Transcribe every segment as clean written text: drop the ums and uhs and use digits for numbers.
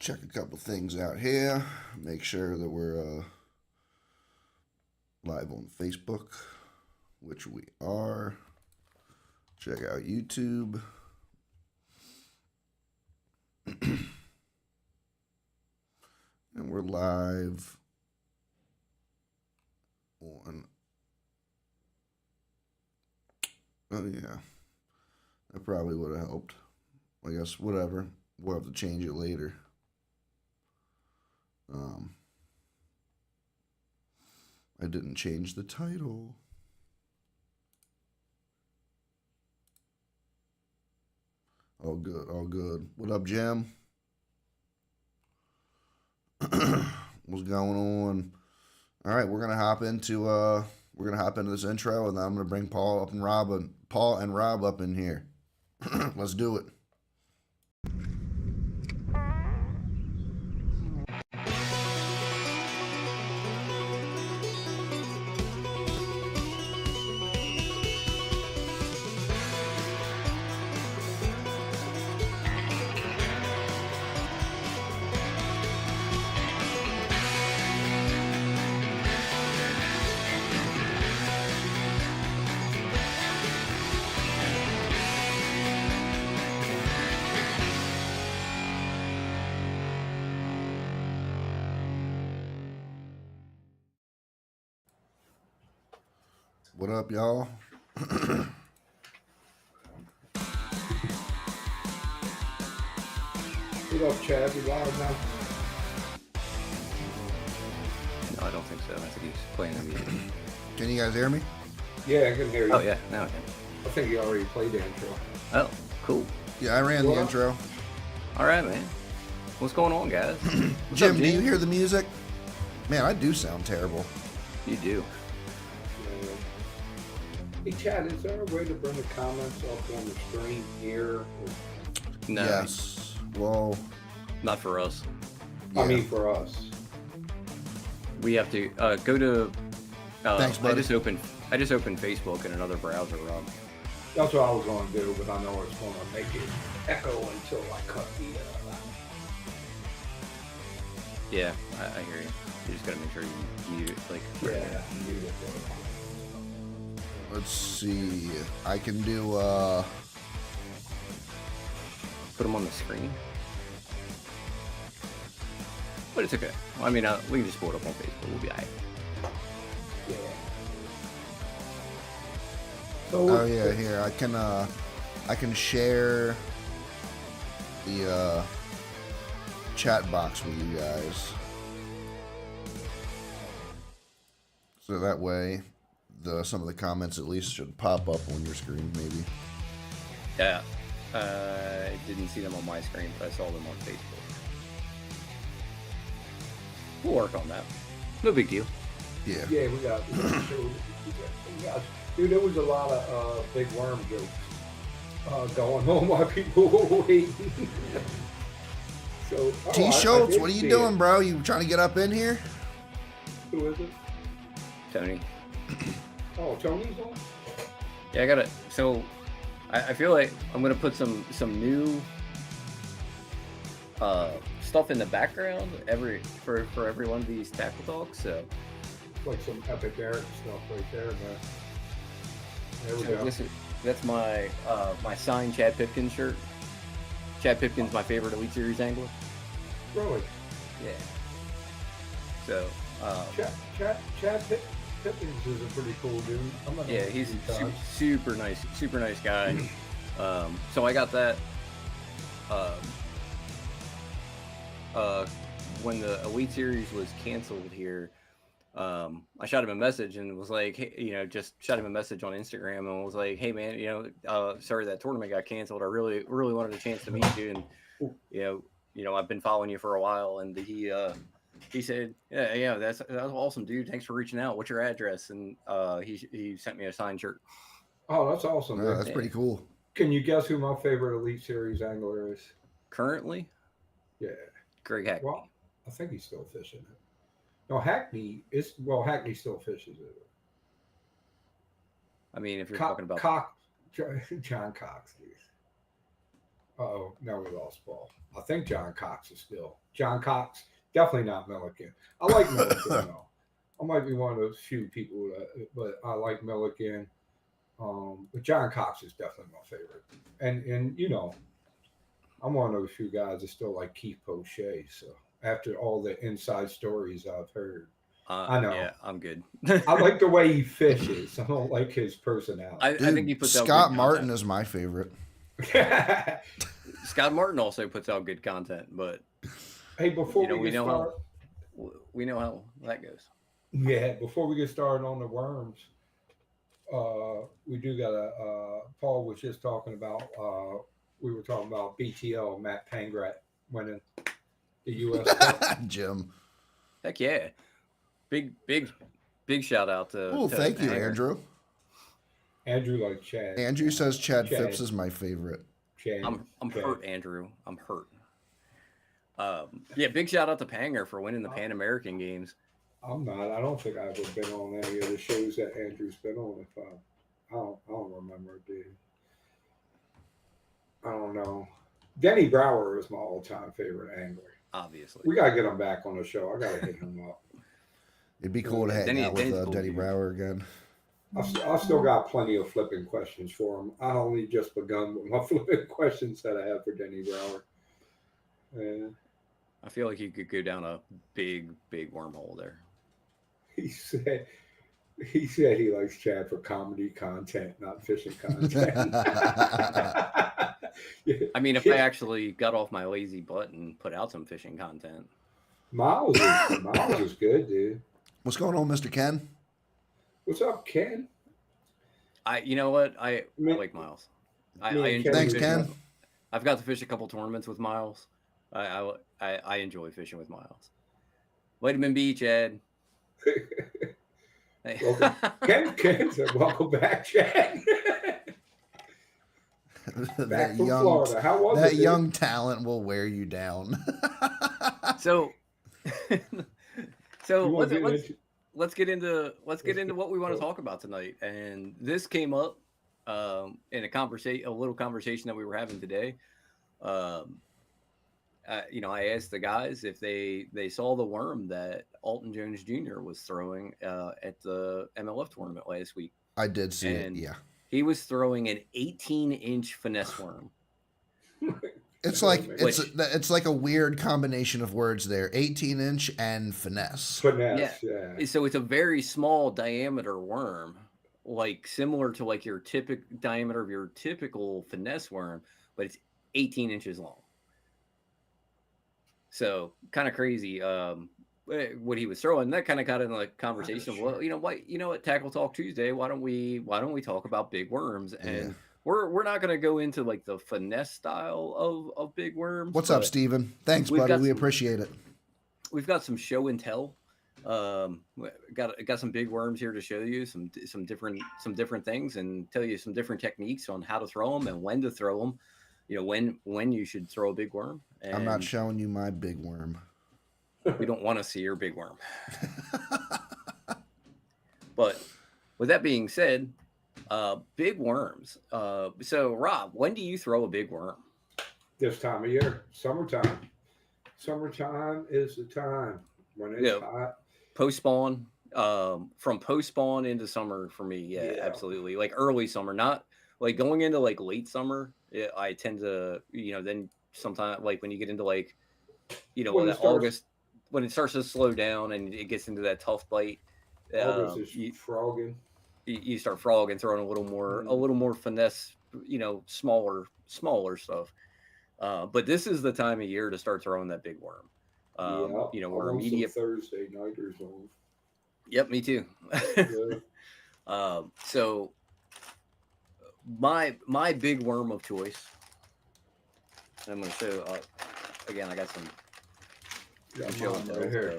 check a couple things out here. Make sure that we're live on Facebook, which we are. Check out YouTube. And we're live on. Oh, yeah. That probably would have helped. I guess, whatever. We'll have to change it later. I didn't change the title. All good, all good. What up, Jim? What's going on? All right, we're gonna hop into this intro, and then I'm gonna bring Paul and Rob up in here. Let's do it. What up, y'all? What up, Chad? You live now? No, I don't think so. I think he's playing the music. Can you guys hear me? Yeah, I can hear you. Oh, yeah, now I can. I think you already played the intro. Oh, cool. Yeah, I ran the intro. All right, man. What's going on, guys? Jim, do you hear the music? Man, I do sound terrible. You do. Hey, Chad, is there a way to bring the comments up on the screen here? No. Yes. Well, Not for us. yeah. I mean, for us. We have to go to. Thanks, buddy. I just opened Facebook in another browser, Rob. That's what I was going to do, but I know it's going to make it echo until I cut the. Yeah, I hear you. You just gotta make sure you mute it, like. Yeah. Let's see. I can do. Put them on the screen. But it's okay. Well, I mean, we can just pull it up on Facebook. We'll be alright. Yeah. So Oh yeah, here I can share the chat box with you guys, so that way some of the comments at least should pop up on your screen, maybe. Yeah. I didn't see them on my screen, but I saw them on Facebook. We'll work on that. No big deal. Yeah. Yeah, we got. Dude, there was a lot of big worm jokes going on while people were waiting. So, T. Schultz, what are you doing, bro? You trying to get up in here? Who is it? Tony. Oh, Tony's on? Yeah, I gotta. So, I feel like I'm gonna put some new stuff in the background for every one of these tackle talks. So, Like some epic Eric stuff right there, man. There we go. That's my my signed Chad Pipkins shirt. Chad Pipkins, my favorite Elite Series angler. Really? Yeah. So. Chad Pipkins is a pretty cool dude. Yeah, he's super nice guy. So I got that. When the Elite Series was canceled here, I shot him a message and was like, hey, just shot him a message on Instagram and was like, hey man, sorry that tournament got canceled. I really wanted a chance to meet you, and I've been following you for a while. And he said, yeah, that's awesome, dude. Thanks for reaching out. What's your address? And he sent me a signed shirt. Oh, that's awesome. Yeah, that's pretty cool. Can you guess who my favorite Elite Series angler is? Currently? Yeah. Greg Hackney. Well, I think he's still fishing it. No, Hackney still fishes it. I mean, if you're talking about John Cox, dude. Oh, now we lost Paul. I think John Cox is still. John Cox, definitely not Milliken. I like Milliken though. I might be one of those few people that, but I like Milliken. But John Cox is definitely my favorite. And I'm one of those few guys that still like Keith Poche. So after all the inside stories I've heard, I know. Yeah, I'm good. I like the way he fishes. I don't like his personality. I think he Dude, puts out Scott good Martin content. is my favorite. Scott Martin also puts out good content, but Hey, before we we get know started, how that goes. yeah, before we get started on the worms, we do got a. Paul was just talking about. We were talking about BTL Matt Pangrat winning the U.S. Cup. Jim. Heck yeah, big shout out to. Oh, to thank you, Hanger. Andrew. Andrew like Chad. Andrew says Chad Phipps is my favorite. Chad. I'm Chad. hurt, Andrew. I'm hurt. Yeah, big shout out to Panger for winning the Pan American Games. I'm not. I don't think I've ever been on any of the shows that Andrew's been on. If I don't remember, dude. I don't know. Denny Brower is my all-time favorite angler. Obviously, We gotta get him back on the show. I gotta hit him up. It'd be cool to hang out with Denny's cool, Denny dude. Brower again. I've still got plenty of flipping questions for him. I only just begun with my flipping questions that I have for Denny Brower. I feel like you could go down a big wormhole there. He said he likes Chad for comedy content, not fishing content. I mean, if I actually got off my lazy butt and put out some fishing content. Miles is good, dude. What's going on, Mr. Ken? What's up, Ken? You know what? I like Miles. I enjoy Thanks, fishing Ken. with- I've got to fish a couple tournaments with Miles. I enjoy fishing with Miles. Vitamin B, Chad. Hey. Welcome. Ken said, "Welcome back, Chad." Back from Florida. How was that it? young talent will wear you down. So You wanna get into- let's get into what we want to talk about tonight. And this came up in a little conversation that we were having today. I asked the guys if they saw the worm that Alton Jones Jr. was throwing at the MLF tournament last week. I did see it. And Yeah, he was throwing an 18-inch finesse worm. it's like a weird combination of words there. 18-inch and finesse. Finesse, yeah. So it's a very small diameter worm, like similar to like your typical diameter of your typical finesse worm, but it's 18 inches long. So kind of crazy what he was throwing. That kind of got in the conversation of, well, what, Tackle Talk Tuesday, why don't we talk about big worms? And we're not going to go into like the finesse style of big worms. What's up, Steven? Thanks, buddy. We appreciate it. We've got some show and tell. Got some big worms here to show you some different things and tell you some different techniques on how to throw them and when to throw them. When you should throw a big worm. And I'm not showing you my big worm. We don't want to see your big worm. But with that being said, big worms. So Rob, when do you throw a big worm? This time of year, summertime. Summertime is the time when it's hot. Post spawn, from post spawn into summer for me. Yeah, absolutely. Like early summer, not like going into like late summer. I tend to, then sometimes like when you get into like, August, when it starts to slow down and it gets into that tough bite, August is frogging. You start frogging, throwing a little more finesse, smaller stuff. But this is the time of year to start throwing that big worm. We're immediate Thursday nighters on. Yep, me too. So my big worm of choice. I'm going to show. Again, I got some. Show right here.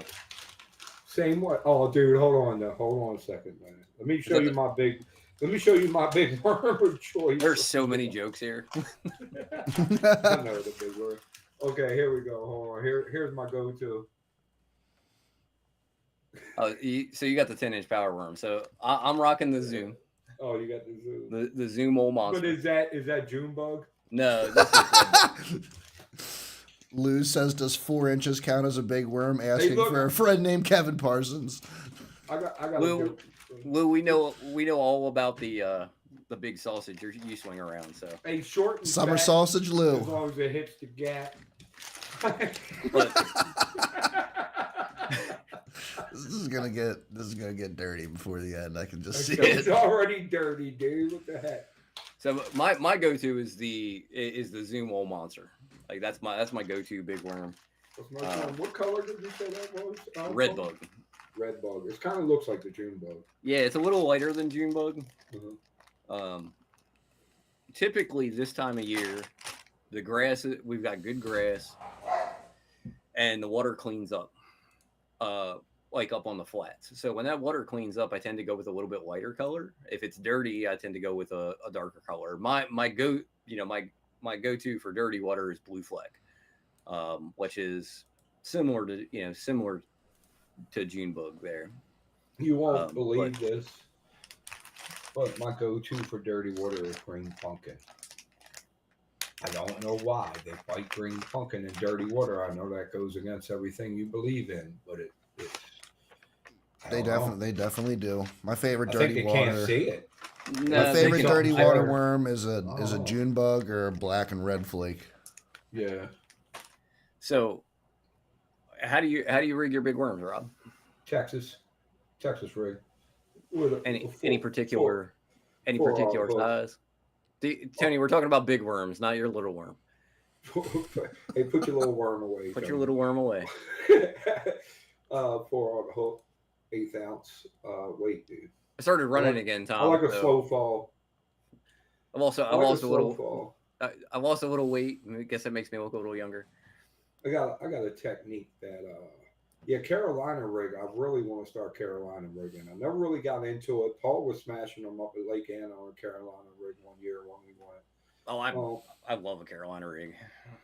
Same way. Oh, dude, hold on a second, man. Let me show you my big worm of choice. There's so many jokes here. I know the big word. Okay, here we go. Hold on. Here's my go-to. So you got the 10-inch power worm. So I'm rocking the Zoom. Oh, you got the Zoom. The Zoom old monster. But is that June bug? No, this is red bug. Lou says, "Does 4 inches count as a big worm?" Asking look. for a friend named Kevin Parsons. I got Lou, Lou, we know all about the big sausage you swing around. So a short and Summer fat, sausage as Lou. long as it hits the gap. but This is gonna get dirty before the end. I can just see It's it. already dirty, dude. What the heck? so my go-to is the Zoom Wall Monster. Like that's my go-to big worm. What color did you say that was? Red bug. Red bug. It kind of looks like the June bug. Yeah, it's a little lighter than June bug. Mm-hmm. Typically this time of year, the grass we've got good grass, and the water cleans up, like up on the flats. So when that water cleans up, I tend to go with a little bit lighter color. If it's dirty, I tend to go with a darker color. My go-to for dirty water is blue fleck, which is similar to June bug there. You won't believe this, but my go-to for dirty water is green pumpkin. I don't know why they fight green pumpkin in dirty water. I know that goes against everything you believe in, but They definitely do. My favorite I think dirty they water. can't see it. No, My favorite they dirty don't. water worm is a Oh. June bug or a black and red flake. Yeah. So, how do you rig your big worms, Rob? Texas rig. Any particular size? Tony, we're talking about big worms, not your little worm. Hey, put your little worm away. Put your little worm away. 4 on the hook, 1/8 ounce weight, dude. I started running again, Tom. I like a so slow fall. I've also I like a slow fall. I've lost a little weight. I guess that makes me look a little younger. I got a technique that Carolina rig. I really want to start Carolina rigging. I never really got into it. Paul was smashing them up at Lake Anna on a Carolina rig one year when we went. Oh, I love a Carolina rig.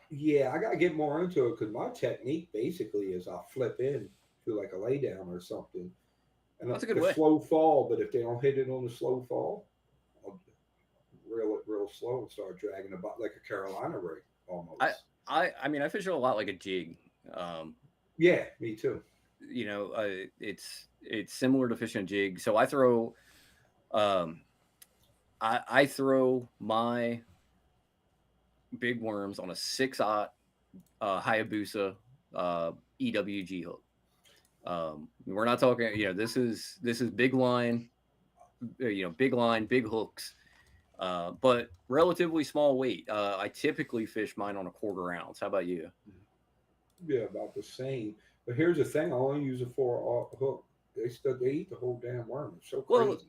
Yeah, I got to get more into it because my technique basically is I'll flip in to like a lay down or something. And That's a good the way. slow fall, but if they don't hit it on the slow fall, I'll reel it real slow and start dragging about like a Carolina rig almost. I mean, I fish it a lot like a jig. Yeah, me too. It's similar to fishing a jig. So I throw, I throw my big worms on a 6/0 Hayabusa EWG hook. We're not talking, this is big line, big hooks, but relatively small weight. I typically fish mine on a 1/4 ounce. How about you? Yeah, about the same. But here's the thing: I only use a 4/0 hook. They eat the whole damn worm. It's so crazy. Well,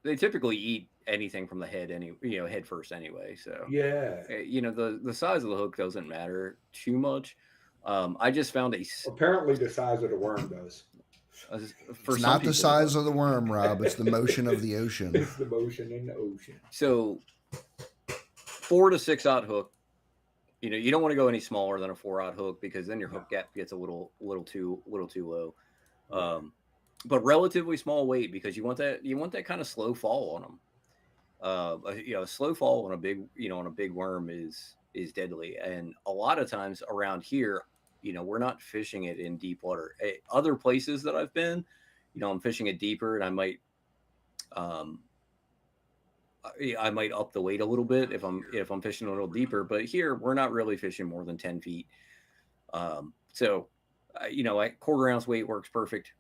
they typically eat anything from the head head first anyway. So yeah, the size of the hook doesn't matter too much. I just found apparently the size of the worm does. For It's not the size of the worm, Rob. It's the motion of the ocean. It's the motion in the ocean. So 4 to 6/0 hook. You don't want to go any smaller than a 4/0 hook because then your hook gap gets a little too low. But relatively small weight because you want that kind of slow fall on them. A slow fall on a big worm is deadly, and a lot of times around here, we're not fishing it in deep water. Other places that I've been, I'm fishing it deeper, and I might up the weight a little bit if I'm fishing a little deeper. But here we're not really fishing more than 10 feet. So like 1/4 ounce weight works perfect.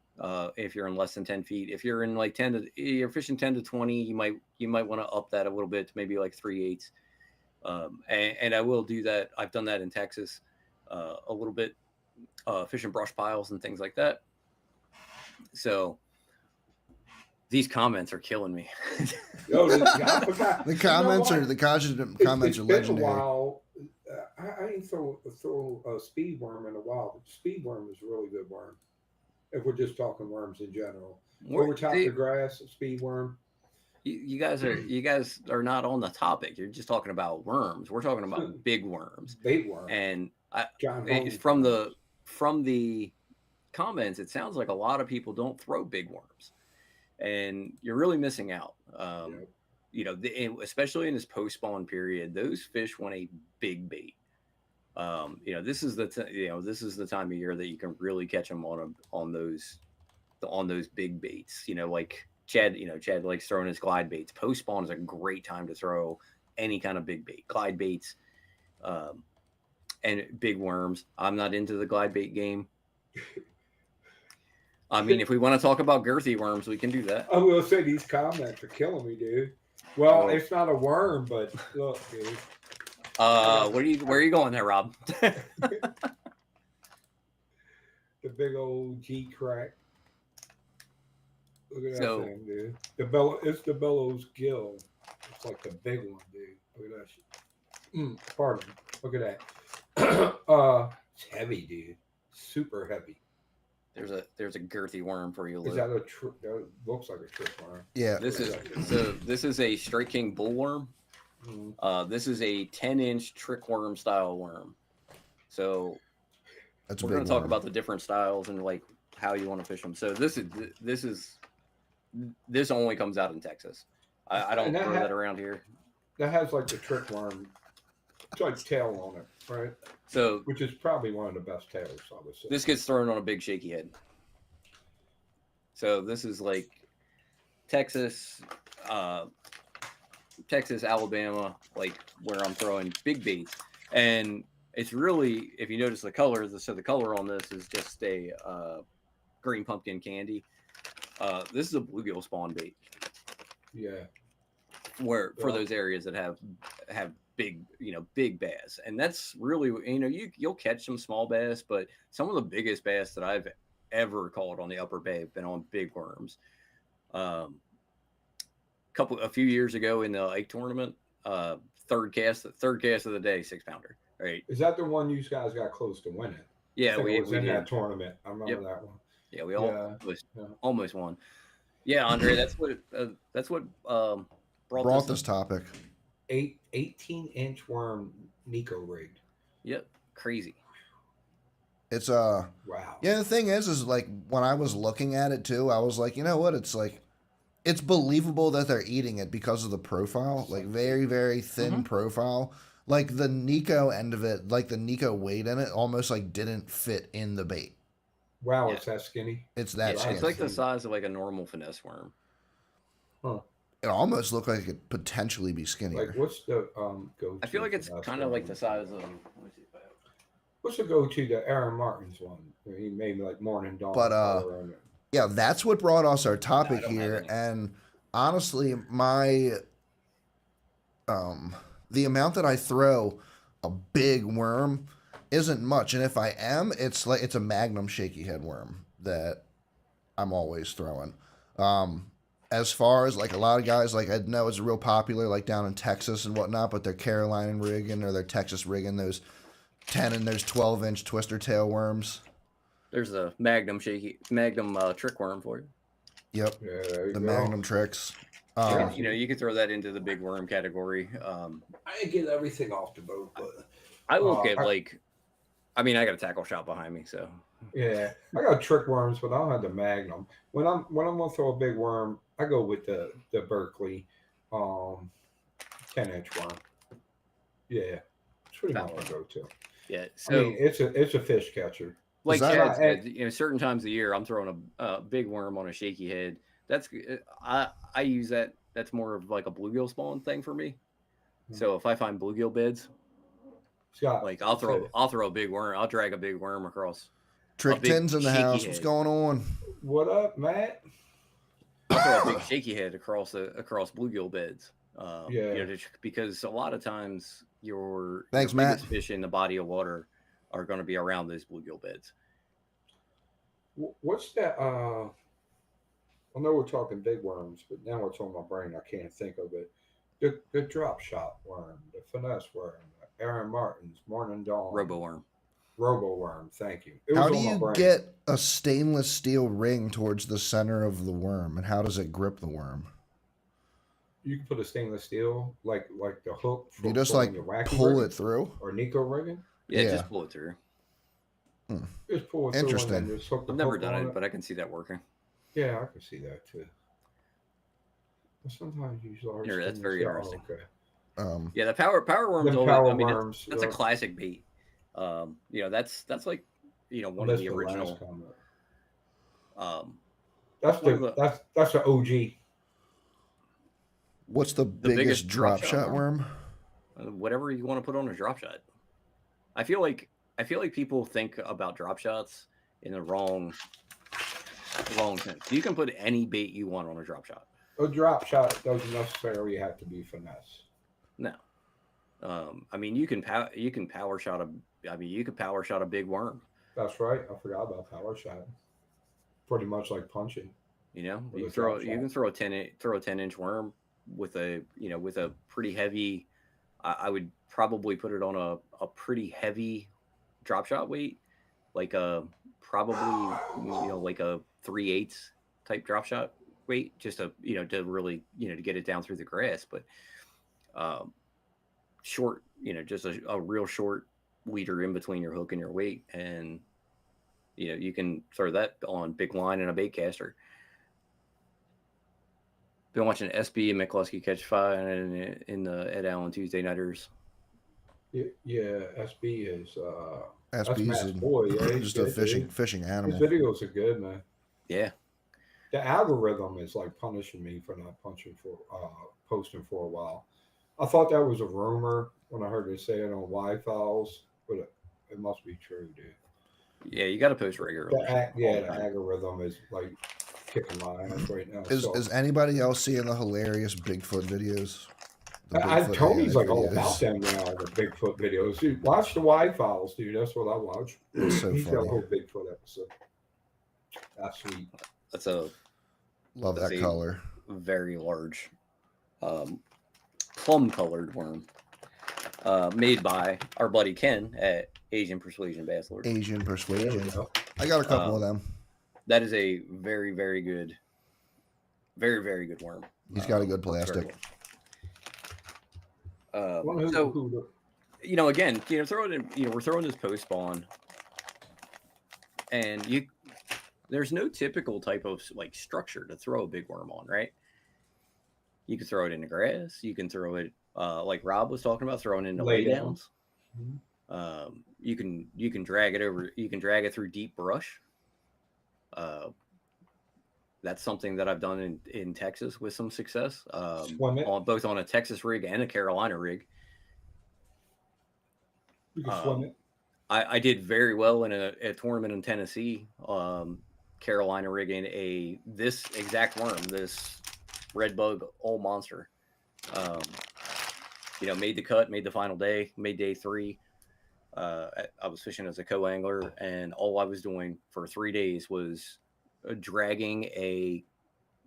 If you're in less than 10 feet, if you're in like you're fishing 10 to 20, you might want to up that a little bit to maybe like 3/8. And I will do that. I've done that in Texas a little bit, fishing brush piles and things like that. So these comments are killing me. Yo, I forgot. The comments are It's been legendary. a while. I ain't throw a speed worm in a while, but speed worm is a really good worm. If we're just talking worms in general, over top the grass, speed worm. You guys are not on the topic. You're just talking about worms. We're talking about big worms, bait worm, and from the comments, it sounds like a lot of people don't throw big worms, and you're really missing out. Yep. especially in this post spawn period, those fish want a big bait. This is this is the time of year that you can really catch them on those big baits. Like Chad. Chad likes throwing his glide baits. Post spawn is a great time to throw any kind of big bait, glide baits, and big worms. I'm not into the glide bait game. I mean, if we want to talk about girthy worms, we can do that. I'm gonna say these comments are killing me, dude. Well, it's not a worm, but look, dude. Where are you going there, Rob? The big old G crack. Look at that thing, dude. It's the bellows gill. It's like the big one, dude. Look at that shit. Pardon me. Look at that. It's heavy, dude. Super heavy. There's a girthy worm for you, Luke. Is that that looks like a trick worm? Yeah. This is a Straight King bullworm. This is a 10-inch trick worm style worm. So we're going to talk about the different styles and like how you want to fish them. So this only comes out in Texas. I don't throw that around here. That has like the trick worm, it's like tail on it, right? So which is probably one of the best tails, I would say. This gets thrown on a big shaky head. So this is like Texas, Alabama, like where I'm throwing big baits. And it's really, if you notice the color, the color on this is just a green pumpkin candy. This is a bluegill spawn bait. Yeah. For those areas that have big bass. And that's really, you'll catch some small bass, but some of the biggest bass that I've ever caught on the Upper Bay have been on big worms. A few years ago in the lake tournament, third cast of the day, 6-pounder. Right? Is that the one you guys got close to winning? Yeah, we was in that tournament. I remember that one. Yeah, we almost won. Yeah, Andre, that's what brought this topic. 18-inch worm Nico rigged. Yep, crazy. It's wow. Yeah, the thing is like when I was looking at it too, I was like, you know what? It's like it's believable that they're eating it because of the profile, like very, very thin profile. Like the Nico end of it, like the Nico weight in it, almost like didn't fit in the bait. Wow, it's that skinny. It's that skinny. It's like the size of like a normal finesse worm. Huh. It almost looked like it could potentially be skinnier. Like what's the go-to? I feel like it's kind of like the size of. What's the go-to? The Aaron Martin's one. He made like morning dawn. But yeah, that's what brought us our topic here. And honestly, my the amount that I throw a big worm isn't much, and if I am, it's a Magnum shaky head worm that I'm always throwing. As far as like a lot of guys, like I know it's real popular like down in Texas and whatnot, but they're Carolina rigging or they're Texas rigging those 10 and there's 12-inch twister tail worms. There's a Magnum trick worm for you. Yep. Yeah, the Magnum tricks. You could throw that into the big worm category. I didn't get everything off the boat, but I will get I got a tackle shop behind me, so yeah, I got trick worms, but I don't have the Magnum. When I'm gonna throw a big worm, I go with the Berkeley 10-inch worm. Yeah, it's pretty much my go-to. Yeah, so it's a fish catcher. Like Chad said, certain times of the year, I'm throwing a big worm on a shaky head. That's I use that. That's more of like a bluegill spawn thing for me. So if I find bluegill beds, like I'll throw a big worm. I'll drag a big worm across. Trick Tins in the house. What's going on? What up, Matt? I'll throw a big shaky head across bluegill beds. Because a lot of times your biggest fish in the body of water are going to be around those bluegill beds. What's that? I know we're talking big worms, but now it's on my brain. I can't think of it. The drop shot worm, the finesse worm, Aaron Martin's morning dawn, robo worm. Thank you. How do you get a stainless steel ring towards the center of the worm, and how does it grip the worm? You can put a stainless steel, like the hook. You just like pull it through, or Nico rigging. Yeah, just pull it through. Just pull it Interesting. through. Interesting. I've never done it, but I can see that working. Yeah, I can see that too. Sometimes use large. That's things. very Yeah, interesting. okay. Yeah, the power worms Them always. power I mean, worms. that's a classic bait. That's like I one of missed the the last original. comment. Um, That's one of the that's the OG. What's the biggest biggest drop drop shot shot worm. worm? Whatever you want to put on a drop shot. I feel like people think about drop shots in the wrong sense. You can put any bait you want on a drop shot. A drop shot doesn't necessarily have to be finesse. No. I mean, you can power shot a. I mean, you could power shot a big worm. That's right. I forgot about power shot. Pretty much like punching with You a throw drop you shot. can throw a 10-inch worm with a with a pretty heavy. I would probably put it on a pretty heavy drop shot weight, like a probably like a 3/8 type drop shot weight, just to really to get it down through the grass, but um, short, just a real short leader in between your hook and your weight, and you can throw that on big line and a bait caster. Been watching SB and McCluskey catch fire in the Ed Allen Tuesday Nighters. Yeah, SB is that's SB's Matt's boy. Yeah, he's just a good, dude. fishing His animal. videos are good, man. Yeah, The algorithm is like punishing me for not posting for a while. I thought that was a rumor when I heard they say it on Y-Files, but it must be true, dude. yeah, you got to post regularly. The algorithm is like kicking my ass right now. Is anybody else seeing the hilarious Bigfoot videos? The Tony's AI like all about videos. them now, the Bigfoot videos. Dude, watch the Y-Files, dude. That's what I watch. It's so He's got a funny. whole Bigfoot episode. That's sweet. That's a Love that color. very large, plum-colored worm, made by our buddy Ken at Asian Persuasion Bass Lord. Asian Persuasion. There we go. I got a couple of them. That is a very, very good, very, very good worm. He's got a good plastic. So, again, throw it in. We're throwing this post spawn, and there's no typical type of like structure to throw a big worm on, right? You can throw it in the grass. You can throw it, like Rob was talking about, throwing into laydowns. Mm-hmm. You can drag it over. You can drag it through deep brush. That's something that I've done in Texas with some success. Both on a Texas rig and a Carolina rig. You can swim it. I did very well in a tournament in Tennessee. Carolina rigging this exact worm, this red bug old monster. Made the cut, made the final day, made day 3. I was fishing as a co-angler, and all I was doing for 3 days was dragging a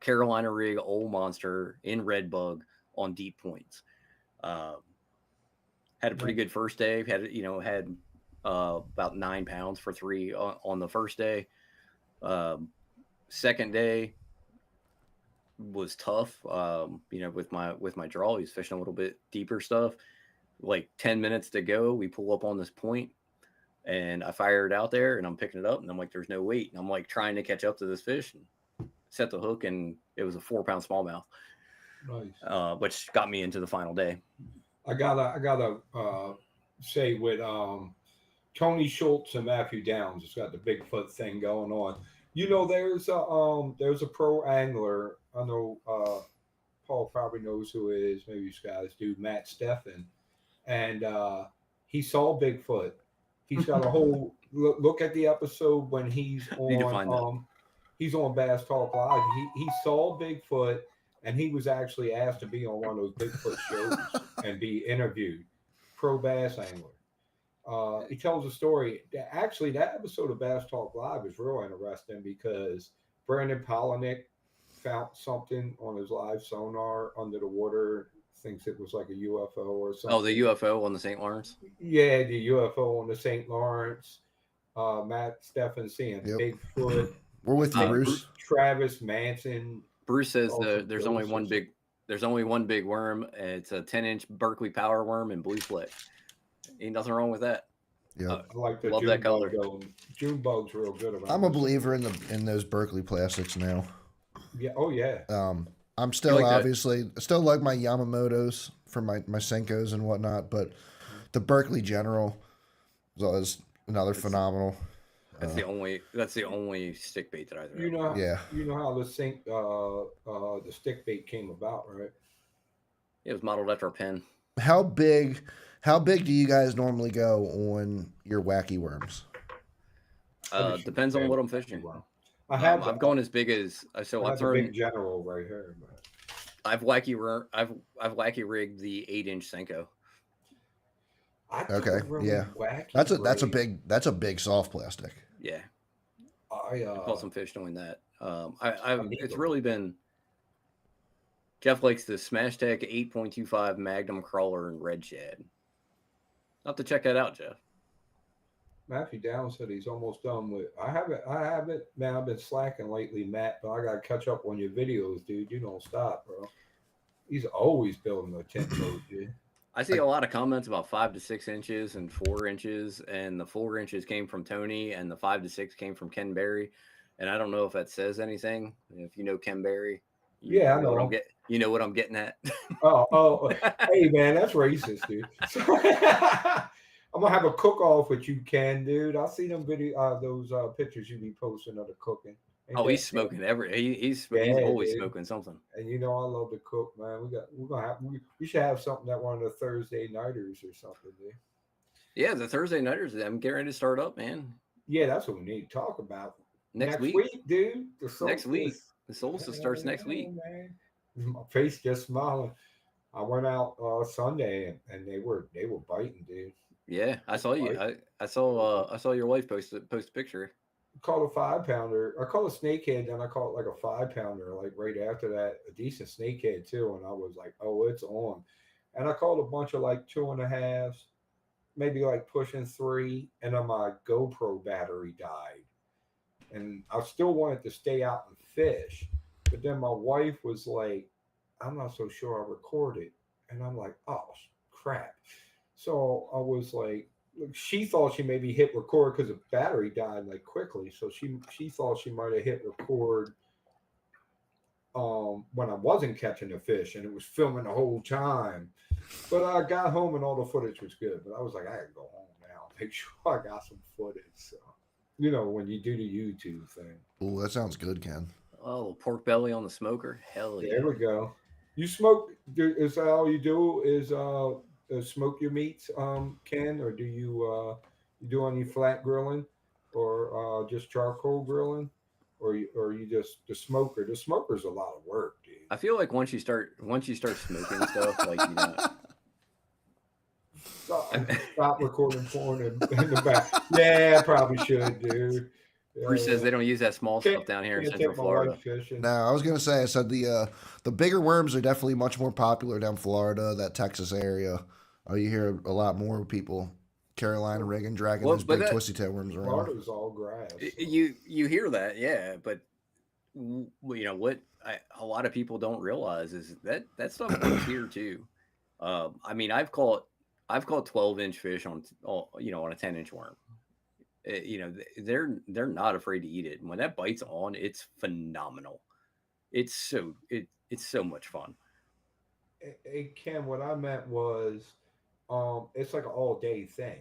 Carolina rig old monster in red bug on deep points. Had a pretty good first day. Had about 9 pounds for 3 on the first day. Second day was tough. With my draw, he's fishing a little bit deeper stuff. Like 10 minutes to go, we pull up on this point, and I fire it out there, and I'm picking it up, and I'm like, there's no weight. And I'm like trying to catch up to this fish, and set the hook, and it was a 4-pound smallmouth. Nice. Which got me into the final day. I gotta say with Tony Schultz and Matthew Downs, it's got the Bigfoot thing going on. There's a pro angler. I know Paul probably knows who it is. Maybe you guys do. Matt Steffen, and he saw Bigfoot. He's got a whole look at the episode when he's on. He's on Bass Talk Live. He saw Bigfoot, and he was actually asked to be on one of those Bigfoot shows and be interviewed. Pro bass angler. He tells a story. Actually, that episode of Bass Talk Live is real interesting because Brandon Palaniuk found something on his live sonar under the water. Thinks it was like a UFO or something. Oh, the UFO on the St. Lawrence? Yeah, the UFO on the St. Lawrence. Matt Steffen seeing Bigfoot. We're with you, Bruce. Travis Manson. Bruce says there's only one big worm. It's a 10-inch Berkeley power worm in blue flick. Ain't nothing wrong with that. Yeah, I like the love June that color. June bug's real good around. I'm a believer in those Berkeley plastics now. Yeah. Oh yeah. I'm You still like that? obviously still like my Yamamotos for my Senkos and whatnot, but the Berkeley General is another That's phenomenal. that's Uh, the only stick bait that I throw. yeah. You know how the stick bait came about, right? It was modeled after a pen. How big? How big do you guys normally go on your wacky worms? I just shoot Depends on bait what I'm wacky fishing. worm. I had the I've gone as big as so I I've had the big thrown. general right here, but I've wacky rigged the 8-inch Senko. I Okay, don't really yeah, wacky rig. that's a big soft plastic. Yeah, I I caught some fish doing that. I need It's them. really been Jeff likes the Smash Tech 8.25 Magnum Crawler and Red Shad. I'll have to check that out, Jeff. Matthew Down said he's almost done with. I haven't. Man, I've been slacking lately, Matt. But I gotta catch up on your videos, dude. You don't stop, bro. He's always building a 10 foot, dude. I see a lot of comments about 5 to 6 inches and 4 inches, and the 4 inches came from Tony, and the 5 to 6 came from Ken Berry. And I don't know if that says anything. If you know Ken Berry, Yeah, I you know what know. you know what I'm getting at. Hey, man, that's racist, dude. I'm gonna have a cook off with you, Ken, dude. I see them those pictures you be posting of the cooking. Ain't Oh, that he's cool? smoking he's Yeah, always dude. smoking something. And you know I love to cook, man. We should have something at one of the Thursday nighters or something, dude. Yeah, the Thursday nighters. I'm getting ready to start up, man. Yeah, that's what we need to talk about Next next week. week, dude. The Next week. solstice. The solstice Hell starts next yeah, week. man. My face just smiling. I went out Sunday and they were biting, dude. Yeah, I They saw were you. biting. I saw your wife post a picture. Caught a 5 pounder. I caught a snakehead, then I caught like a 5 pounder, like right after that, a decent snakehead too. And I was like, oh, it's on. And I caught a bunch of like 2.5s, maybe like pushing 3, and then my GoPro battery died. And I still wanted to stay out and fish. But then my wife was like, I'm not so sure I recorded. And I'm like, oh, crap. So I was like, she thought she maybe hit record because the battery died like quickly. So she thought she might have hit record when I wasn't catching the fish and it was filming the whole time. But I got home and all the footage was good. But I was like, I gotta go home now, make sure I got some footage. So when you do the YouTube thing. Ooh, that sounds good, Ken. Oh, pork belly on the smoker. Hell yeah. There we go. You smoke? Is that all you do? Is smoke your meats, Ken, or do you do any flat grilling, or just charcoal grilling, or you just the smoker? The smoker's a lot of work, dude. I feel like once you start smoking stuff, like Stop recording porn in the back. Yeah, I probably should, dude. Bruce says Yeah. they don't use that small Can't stuff down here in can't Central take my wife Florida. fishing. Now, I was gonna say, I said the bigger worms are definitely much more popular down Florida, that Texas area. You hear a lot more people, Carolina rigging, dragging Well, those but big twisty tail worms around. Florida's all grass. So. you hear that, yeah, but what a lot of people don't realize is that stuff works here too. I mean, I've caught 12-inch fish on on a 10-inch worm. They're not afraid to eat it. And when that bites on, it's phenomenal. It's so much fun. Hey, Kim, what I meant was, it's like an all day thing.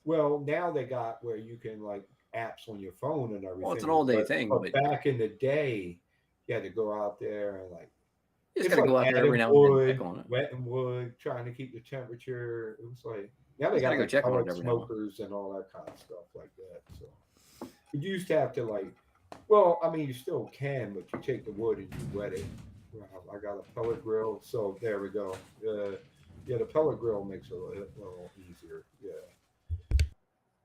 Well, now they got where you can like apps on your phone and Well, it's an everything, all-day but thing, but but back in the day, you had to go out there and like you just it's got to like go out there every adding now and then and check wood, on it. wetting wood, trying to keep the temperature. It was like now they Just got to got go like check on it pellet every now and then. smokers and all that kind of stuff like that. So you used to have to like, well, I mean, you still can, but you take the wood and you wet it. I got a pellet grill, so there we go. Yeah, the pellet grill makes it a little easier.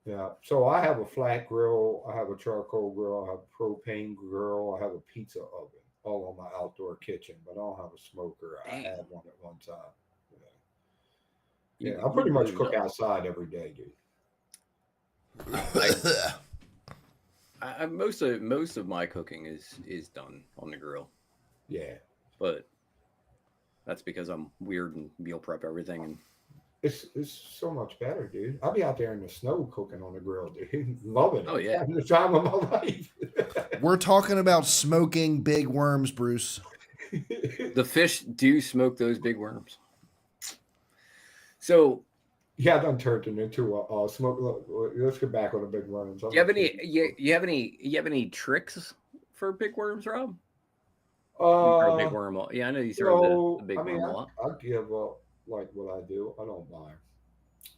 Yeah. So I have a flat grill, I have a charcoal grill, I have a propane grill, I have a pizza oven, all on my outdoor kitchen, but I don't have a smoker. I Damn, had one at one time. you Yeah, I you pretty much booted cook up. outside every day, dude. I, most of my cooking is done on the grill, Yeah. but that's because I'm weird and meal prep everything. And It's so much better, dude. I'll be out there in the snow cooking on the grill, dude. Loving oh it. yeah, Having the time of my life. We're talking about smoking big worms, Bruce. The fish do smoke those big worms. So, Yeah, I done turned it into a smoke. Let's get back on the big worms. do you have any? You have any tricks for big worms, Rob? You throw a big Uh, worm. Yeah, I know you you throw the know, big I mean, worm a lot. I give up like what I do. I don't mind.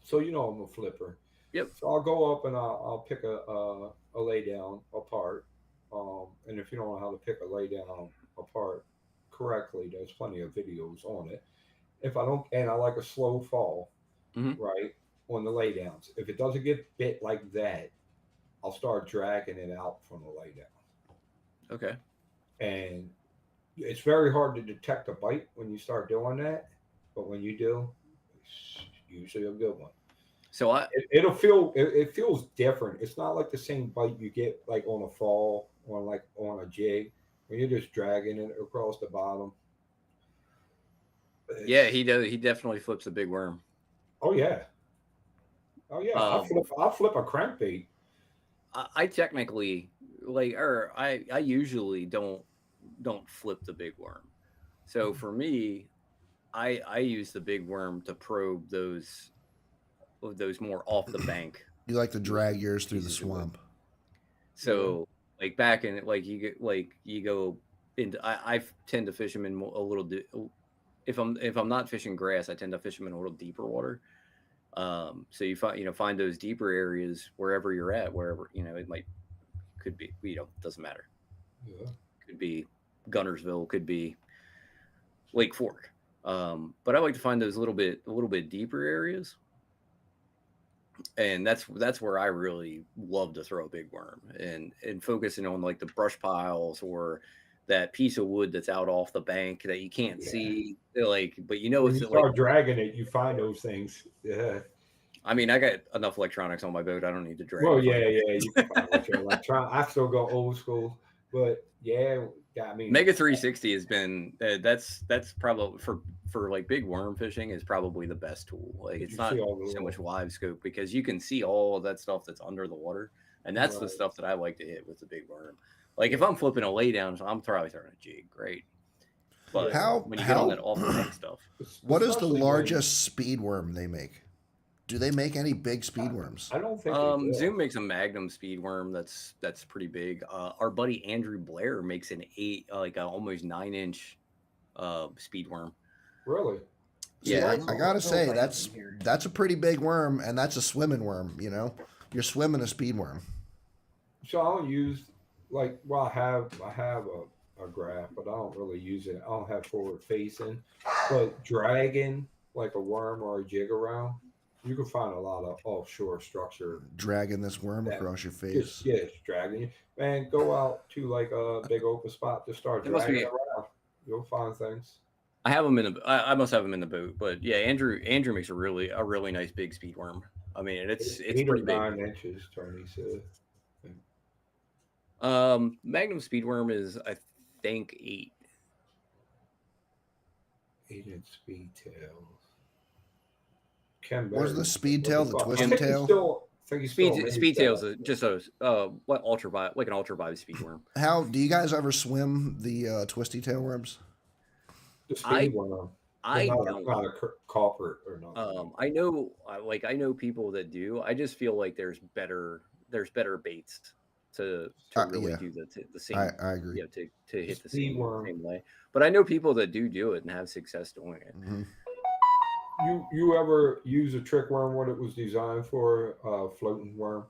So you know, I'm a flipper. Yep. So I'll go up and I'll pick a lay down apart. And if you don't know how to pick a lay down apart correctly, there's plenty of videos on it. If I don't, and I like a slow fall, Hmm. right, on the lay downs. If it doesn't get bit like that, I'll start dragging it out from the lay down. Okay. And it's very hard to detect a bite when you start doing that, but when you do, it's usually a good one. So I It'll feel it feels different. It's not like the same bite you get like on a fall or like on a jig when you're just dragging it across the bottom. yeah, It's he does. He definitely flips a big worm. oh yeah, oh yeah. Um, I flip a crankbait. I technically or I usually don't flip the big worm. So for me, I use the big worm to probe those more off the bank You like to drag yours through the pieces of wood. swamp. Yeah, So like back in you go into I tend to fish them in a little if I'm not fishing grass, I tend to fish them in a little deeper water. So find those deeper areas wherever you're at, wherever it might could be doesn't matter. yeah. Could be Gunnersville, could be Lake Fork. But I like to find those a little bit deeper areas, and that's where I really love to throw a big worm and focusing on like the brush piles or that piece of wood that's out off the bank that you can't Yeah. see, but When it's you like start dragging it, you find those things. Yeah. I mean I got enough electronics on my boat. I don't need to drag Well, to find yeah, yeah. You can find it. what you like. I still go old school, but yeah, yeah. I mean, Mega 360 has been that's probably for like big worm fishing is probably the best tool. Like did it's you see not all the so much little? live scope because you can see all of that stuff that's under the water, and that's the Right. stuff that I like to hit with the big worm. Like if Yeah. I'm flipping a laydown, I'm probably throwing a jig, great. But Yeah. How when you get on that how off the bank stuff, what is the Especially when largest speed worm they make? Do they make any big speed worms? I don't think they do. Zoom makes a Magnum speed worm that's pretty big. Our buddy Andrew Blair makes an like a almost 9 inch speed worm. Really? See, See, Yeah, I I don't. gotta say that's a pretty big worm, and that's a swimming worm. You're swimming a speed worm. So I don't use like well, I have a graph, but I don't really use it. I don't have forward facing, but dragging like a worm or a jig around, you can find a lot of offshore structure Dragging this worm that across your just face. yeah, it's dragging you. Man, go out to like a big open spot, just start it must dragging be. around. You'll find things. I have them in the. I must have them in the boat, but yeah, Andrew makes a really nice big speed worm. I mean, it's Eight or pretty big. 9 inches, Tony said. Magnum speed worm is I think 8. 8 inch speed tails. Ken What's Berry. the speed What the tail? The fuck? twisty tail? I think he's still Speed tails is manufacturing. just a what ultra like an ultra vibe speed worm. How do you guys ever swim the twisty tail worms? The speed I one, but I don't. not a culprit or nothing. I know people that do. I just feel like there's better baits to really Yeah, do the same I agree. to The hit the speed worm. same way. But I know people that do it and have success doing it. Hmm. You ever use a trick worm? What it was designed for? Floating worm.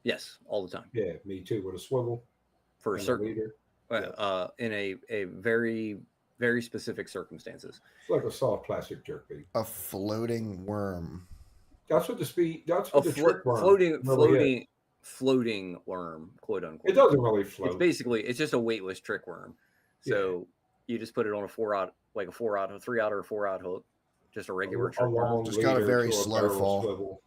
Yes, all the time Yeah, me too. With a swivel for a and a certain leader. Yeah, in a very specific circumstances. it's like a soft plastic jerk bait. A floating worm. That's what the speed. That's A what the trick worm floating really is. floating worm, quote It unquote. doesn't really It's float. basically it's just a weightless trick worm. Yeah, So you just put it on a 4-aught, like a 4-aught, a 3-aught or a 4-aught hook, just a regular a trick worm, long Just got a leader very to a slow barrel fall. swivel,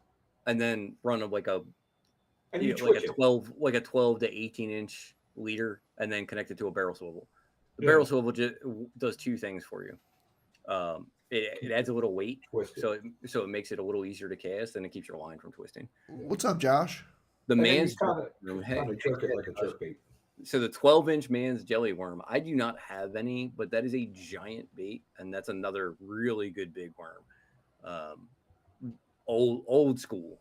and then run and you like a twitch it. 12 to 18 inch leader, and then connect it to a barrel swivel. The Yeah, barrel swivel does two things for you. It adds a little weight, twist it. so it makes it a little easier to cast, and it keeps your line from twisting. Yeah. What's up, Josh? The And then you man's kind of room, kind of jerk it like a jerk bait. So the 12-inch man's jelly worm, I do not have any, but that is a giant bait, and that's another really good big worm. Old school.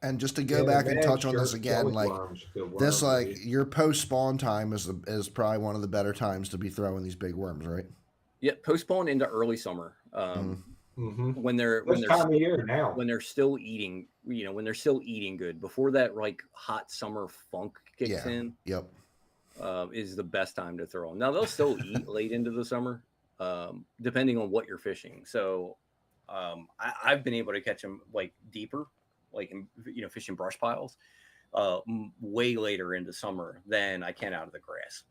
And just to go Yeah, back and man, touch on this again, jelly like worms, good this, worm, like dude. your post spawn time is probably one of the better times to be throwing these big worms, right? Yeah, postpone into early summer. Mm-hmm. When they're This time of year now. when they're still eating, when they're still eating good before that like hot summer funk kicks Yeah. in, Yep. is the best time to throw them. Now they'll still eat late into the summer, depending on what you're fishing. So I've been able to catch them like deeper, like fishing brush piles, way later into summer than I can out of the grass.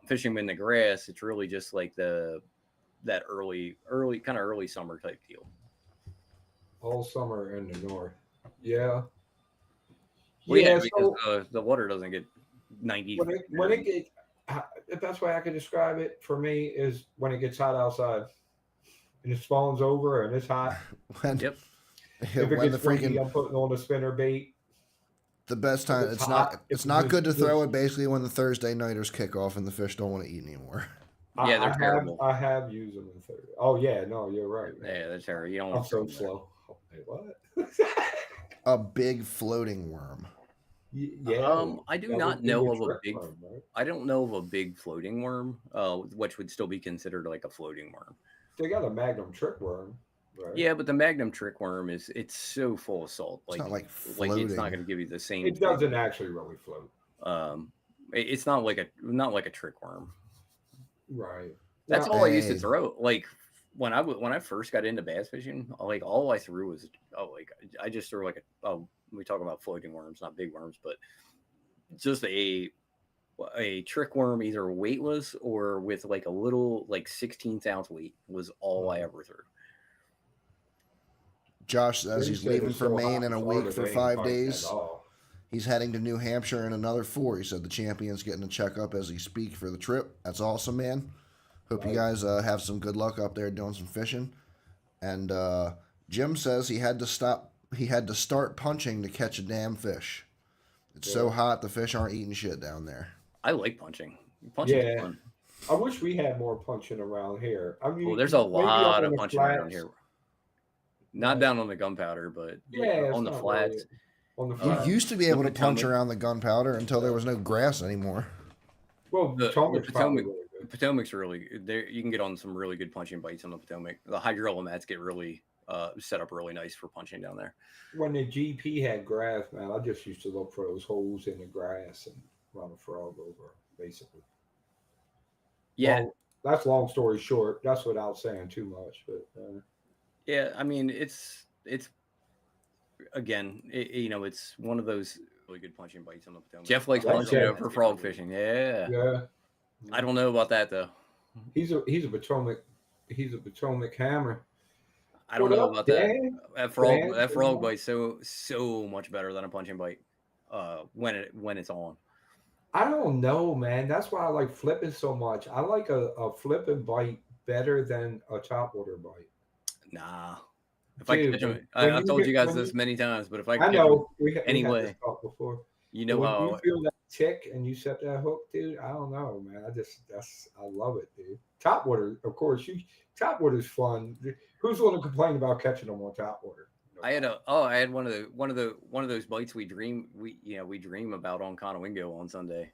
Fishing them in the grass, it's really just like that early kind of early summer type deal. All summer in the north. Yeah. Well, yeah, Yeah, because so the water doesn't get 90. when it get the best way I could describe it for me is when it gets hot outside and it spawns over and it's hot. When Yep. If it when the gets windy, freaking I'm putting on a spinner bait. the best If time it's it's hot, not if not it's good to just, throw it basically when the Thursday nighters kick off and the fish don't want to eat anymore. Yeah, they're terrible. I have used them in third. Oh yeah, no, you're right. Yeah, they're terrible. You don't I'm want to so throw them there. slow. Hey, what? A big floating worm. Yeah. I do that not would be know your of a trick big. worm, right? I don't know of a big floating worm, which would still be considered like a floating worm. They got a magnum trick worm, right? Yeah, but the Magnum trick worm it's so full of salt. It's not like like it's not floating. going to give you the same. It doesn't actually really float. It's not like a trick worm. Right. That's Now, all I used to Hey. throw. Like when I first got into bass fishing, like all I threw was I just threw like we talk about floating worms, not big worms, but just a trick worm, either weightless or with like a little like 16th ounce weight was all I ever threw. Josh says Jim he's said leaving it's for so Maine hot in a in week Florida, for they ain't 5 biting days. at all. He's heading to New Hampshire in another 4. He said the champion's getting a checkup as he speaks for the trip. That's awesome, man. Hope you guys have some good luck up there doing some fishing. And Jim says he had to start punching to catch a damn fish. It's so hot the fish aren't eating shit down there. I like punching. Punching's Yeah. fun. I wish we had more punching around here. I mean, Well, there's a maybe up lot on of the punching around flats. here. Not down on the gunpowder, but Yeah, it's on the not flats. really on the You flats. used to be the able to punch Potomac- around the gunpowder until there was no grass anymore. Well, the Potomac's probably Potomac, really good. Potomac's really there. You can get on some really good punching bites on the Potomac. The hydrola mats get really set up really nice for punching down there. When the GP had grass, man, I just used to look for those holes in the grass and run a frog over, basically. Yeah, Well, that's long story short. That's without saying too much, but yeah. I mean, it's again, it's one of those really good punching bites on the Potomac. Jeff likes Like punching Jeff. over frog fishing. Yeah. yeah, I don't know about that though. he's a Potomac hammer. I don't What know up, about that. Dan? That frog Dan? that frog bite's so much better than a punching bite. When it's on. I don't know, man. That's why I like flipping so much. I like a flipping bite better than a topwater bite. Nah. If Dude, I catch them, when I've you told get- you guys when this you- many times, but if I I catch them, know we had anyway, this talk before. you But know when how you feel that tick and you set that hook, dude, I don't know, man. I love it, dude. Topwater, of course. Topwater's fun. Who's going to complain about catching them on topwater? I had one of those bites we dream about on Conowingo on Sunday.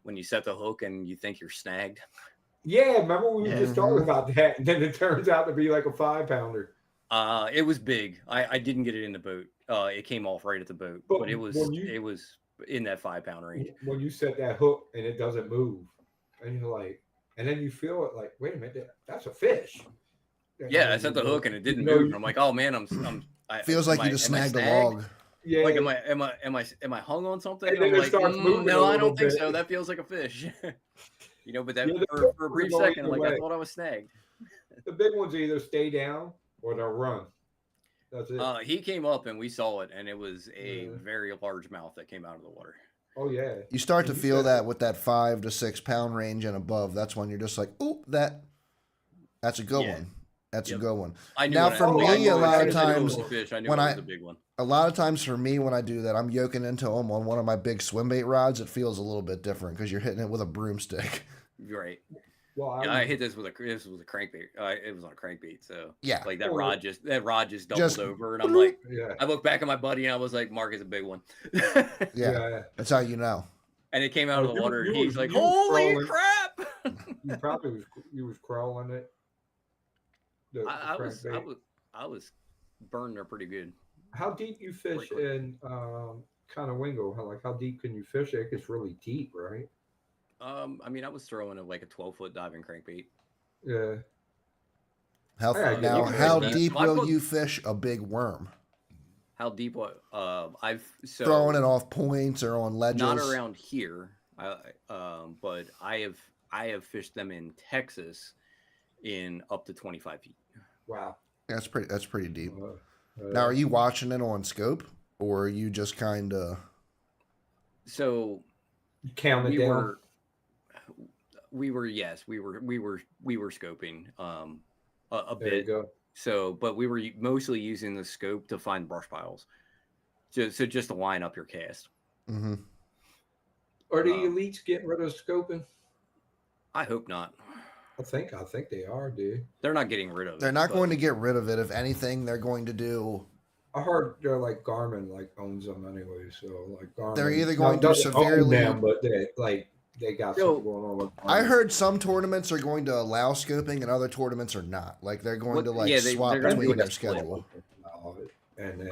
When you set the hook and you think you're snagged. Yeah, remember we were just talking Mhm. about that, and then it turns out to be like a 5-pounder. It was big. I didn't get it in the boat. It came off right at the boat, But but it was when you- in that 5-pound range. When you set that hook and it doesn't move, and you're like, and then you feel it like, wait a minute, that's a fish. And Yeah, then I set you the know- hook and it didn't you know move. you- And I'm like, oh man, Feels like you just snagged a log. Yeah, Like, am I hung on something? And then I'm it like, starts moving no, a I little don't think bit. so. That feels like a fish. But that Yeah, the for big a brief ones go second, either like I way. thought I was snagged. the big ones either stay down or they'll run. That's it. He came up and we saw it, and it was a Yeah. very large mouth that came out of the water. Oh yeah. You start to And you feel said- that with that 5 to 6 pound range and above. That's when you're just like, oop, that's a good Yeah. one. That's a Yep. good one. I knew Now, when for I, me, a as lot soon of as I knew it times was a fish, I knew when it I was a big one. a lot of times for me when I do that, I'm yoking into them on one of my big swim bait rods. It feels a little bit different because you're hitting it with a broomstick. You're right. Well, Yeah, I hit this with a crankbait. It was on a crankbait, so Yeah, like Well, that rod just just doubled over, and I'm like, yeah, I looked back at my buddy, and I was like, Mark is a big one. yeah. That's how you know. And it came out of well, the water, and you he's was like, you was "Holy crawling. crap!" You probably was crawling it. The I crankbait. was burning her pretty good. How deep you fish Quickly. in Conowingo? How deep can you fish it? It's really deep, right? I mean, I was throwing like a 12-foot diving crankbait. Yeah. How I gotta get You now? can my fish How own. deep. deep I've will caught you fish a big worm? how deep? What? Throwing it off points or on ledges? Not around here. But I have fished them in Texas in up to 25 feet. Wow. That's pretty deep. Uh, Now, are you watching it on scope, or are you just kind of? So you count it we down. we were scoping a There you bit. go. So, but we were mostly using the scope to find brush piles. Just to line up your cast. Mm-hmm. Are the elites getting rid of scoping? I hope not. I think they are, dude. They're not getting rid of it. They're not going to get rid of it. If anything, they're going to do. I heard they're like Garmin owns them anyway, so like Garmin. They're either going to doesn't own severely. them, but they got something going on with I Garmin. heard some tournaments are going to allow scoping and other tournaments are not. Like they're going to swap they're gonna do between like a their split. schedule. And then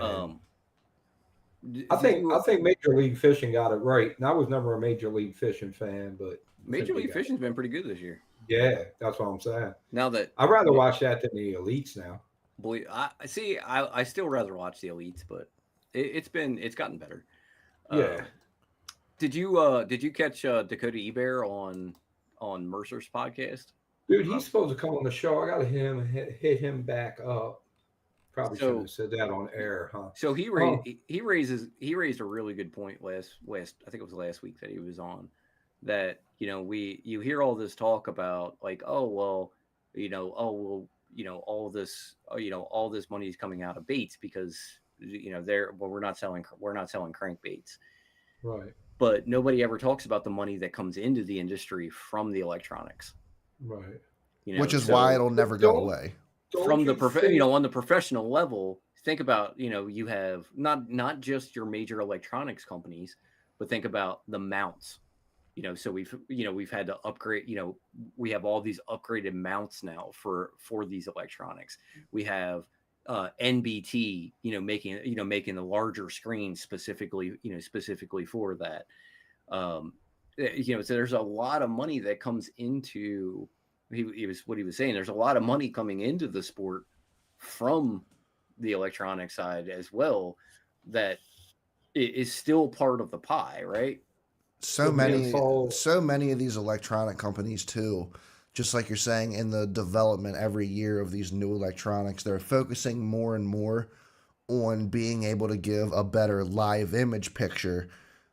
I I think Major League Fishing got it right. And I was never a Major League Fishing fan, but Major League Fishing's been pretty good this year. Yeah, that's what I'm saying. Now that I'd rather watch that than the elites now. I still rather watch the elites, but it's gotten better. Yeah. Did you catch Dakota Ebear on Mercer's podcast? Dude, he's supposed to come on the show. I got to hit him back up. Probably should have said that on air, huh? So he raised a really good point last I think it was last week that he was on, that you hear all this talk about like, all this money is coming out of baits because we're not selling crankbaits, right? But nobody ever talks about the money that comes into the industry from the electronics, right? Which is why it'll never go away. From the on the professional level, think about you have not just your major electronics companies, but think about the mounts. So we've had to upgrade. We have all these upgraded mounts now for these electronics. We have NBT, making the larger screen specifically for that. So there's a lot of money that comes into. He was saying. There's a lot of money coming into the sport from the electronic side as well. That is still part of the pie, right? So many of these electronic companies too, just like you're saying, in the development every year of these new electronics, they're focusing more and more on being able to give a better live image picture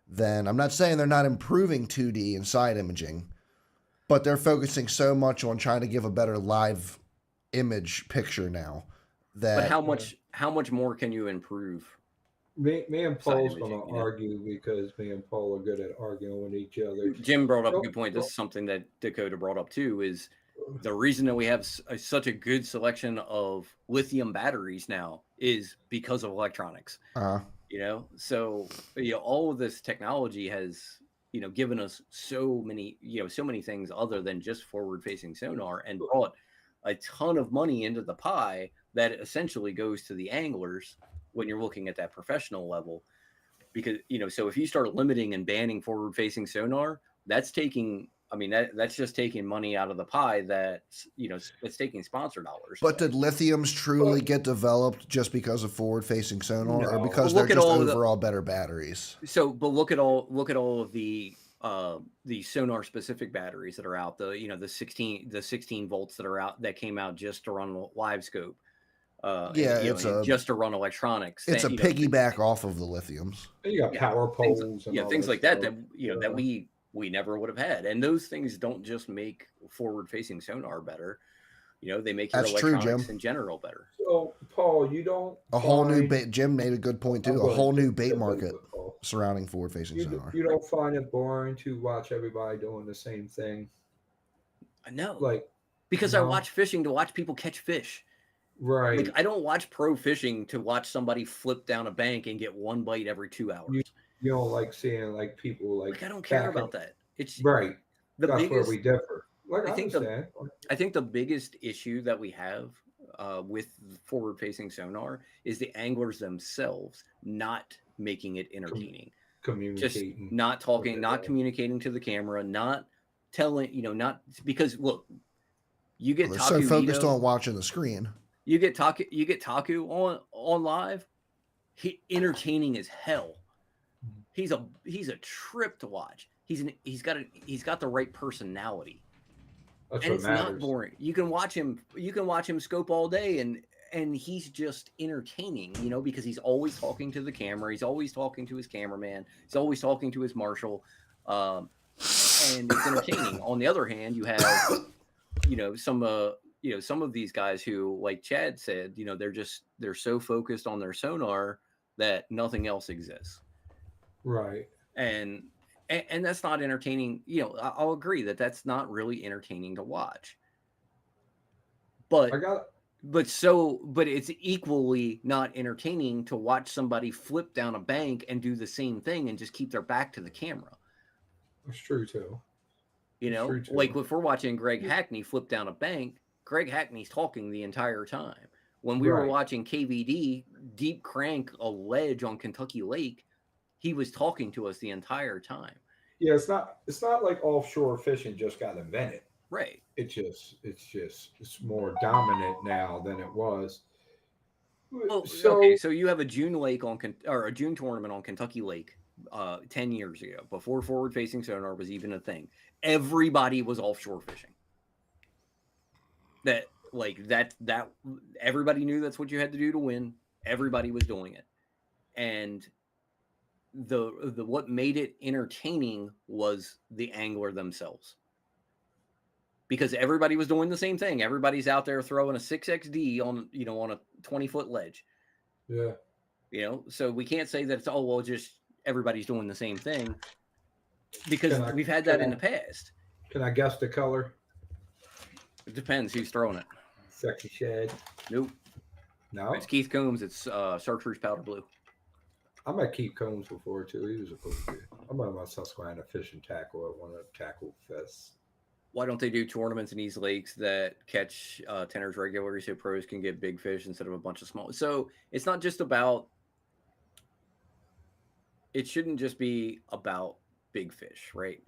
than, I'm not saying they're not improving 2D and side imaging, but they're focusing so much on trying to give a better live image picture now. But how much more can you improve? Me and Paul's going to argue because me and Paul are good at arguing with each other. Jim brought up a good point. This is something that Dakota brought up too, is the reason that we have such a good selection of lithium batteries now is because of electronics. So all of this technology has given us so many things other than just forward facing sonar, and brought a ton of money into the pie that essentially goes to the anglers when you're looking at that professional level. Because so if you start limiting and banning forward facing sonar, that's just taking money out of the pie. That's taking sponsor dollars. But did lithiums truly get developed just because of forward facing sonar, or because they're just overall better batteries? But look at all of the sonar specific batteries that are out, the 16 volts that are out, that came out just to run live scope. Just to run electronics. It's a piggyback off of the lithiums. You got power poles, things like that that we never would have had. And those things don't just make forward-facing sonar better. They make your That's true, electronics Jim. in general better. So, Paul, you don't A whole new find bait. Jim made a good point I'm too. A going whole to new bait jump in market with Paul. surrounding forward-facing sonar. You don't find it boring to watch everybody doing the same thing? No, Like, because I no, watch fishing to watch people catch fish. right? Like, I don't watch pro fishing to watch somebody flip down a bank and get one bite every 2 hours. You don't like seeing like people Like, I don't care back about that. It's right. the That's where biggest. we differ. Like, I I think understand. I think the biggest issue that we have with forward-facing sonar is the anglers themselves not making it entertaining. Just Communicating. not talking, Okay, not yeah. communicating to the camera, not telling, not because look, you get They're so Taku focused Ito, on watching the screen. you get Taku on live. He entertaining as hell. He's a trip to watch. He's got the right personality. That's And what it's not matters. boring. You can watch him scope all day and he's just entertaining, because he's always talking to the camera, he's always talking to his cameraman, he's always talking to his marshal, and it's entertaining. On the other hand, you have some of these guys who, like Chad said, they're so focused on their sonar that nothing else exists. Right. And that's not entertaining. I'll agree that that's not really entertaining to watch. But but it's equally not entertaining to watch somebody flip down a bank and do the same thing and just keep their back to the camera. That's true too. Like if we're watching Greg Hackney flip down a bank, Greg Hackney's talking the entire time. When we were watching KVD deep crank a ledge on Kentucky Lake, he was talking to us the entire time. Yeah, it's not like offshore fishing just got invented. Right. It's more dominant now than it was. Well, okay, so you have a June tournament on Kentucky Lake 10 years ago, before forward-facing sonar was even a thing. Everybody was offshore fishing. That everybody knew that's what you had to do to win. Everybody was doing it. And the what made it entertaining was the angler themselves, because everybody was doing the same thing. Everybody's out there throwing a 6XD on a 20-foot ledge. Yeah. So we can't say that it's just everybody's doing the same thing, because we've had that in the past. Can I guess the color? It depends who's throwing it. Sexy shad. Nope. No. It's Keith Combs. It's chartreuse powder blue. I met Keith Combs before too. He was a cool dude. I'm on my Susquehanna fishing tackle at one of the tackle fests. Why don't they do tournaments in these lakes that catch tenors regularly so pros can get big fish instead of a bunch of small? So it's not just about. It shouldn't just be about big fish, right?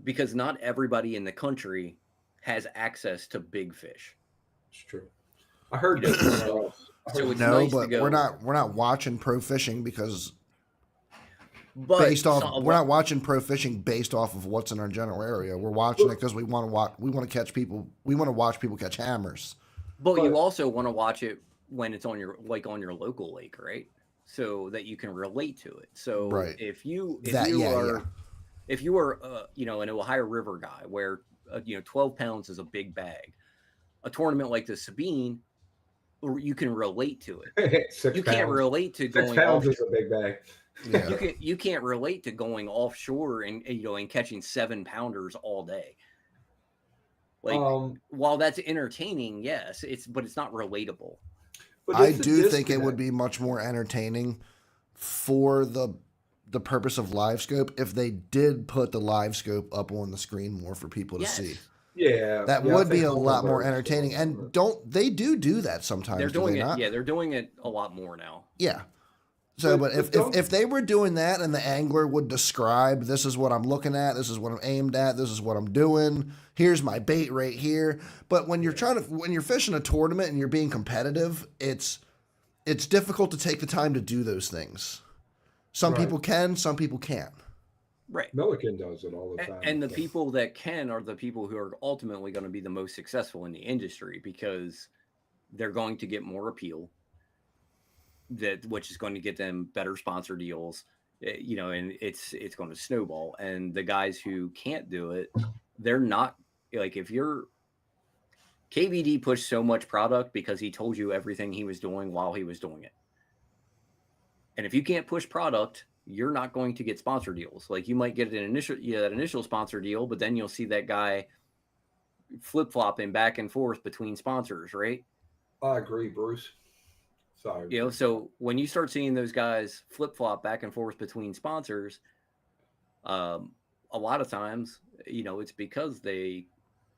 Because not everybody in the country has access to big fish. It's true. I heard that. So it's No, nice but to go. we're not watching pro fishing because But we're not watching pro fishing based off of what's in our general area. We're watching it because we want to watch. We want to catch people. We want to watch people catch hammers. But you also want to watch it when it's on your local lake, right? So that you can relate to it. So Right. if you are an Ohio River guy where 12 pounds is a big bag, a tournament like the Sabine, you can relate to it. 6 You pounds. can't relate to 6 going pounds offshore. is a big bag. Yeah. You can't relate to going offshore and catching 7-pounders all day. Like, while that's entertaining, yes, but it's not relatable. But I it's a do think it disconnect. would be much more entertaining for the purpose of live scope if they did put the live scope up on the screen more for people to see. Yeah, That I would be think a lot more Holmberg's entertaining. still And they do that sometimes. They're doing do they it. not? Yeah, they're doing it a lot more now. Yeah. So, but don't- if they were doing that and the angler would describe, this is what I'm looking at, this is what I'm aimed at, this is what I'm doing, here's my bait right here. But when you're when you're fishing a tournament and you're being competitive, it's difficult to take the time to do those things. Some Right. people can, some people can't. Right. Milliken does it all the time. And the people that can are the people who are ultimately going to be the most successful in the industry, because they're going to get more appeal, which is going to get them better sponsor deals, and it's going to snowball. And the guys who can't do it, they're not, like, if you're KVD pushed so much product because he told you everything he was doing while he was doing it. And if you can't push product, you're not going to get sponsor deals. Like you might get that initial sponsor deal, but then you'll see that guy flip-flopping back and forth between sponsors, right? I agree, Bruce. Sorry. You know, so when you start seeing those guys flip-flop back and forth between sponsors, a lot of times, you know, it's because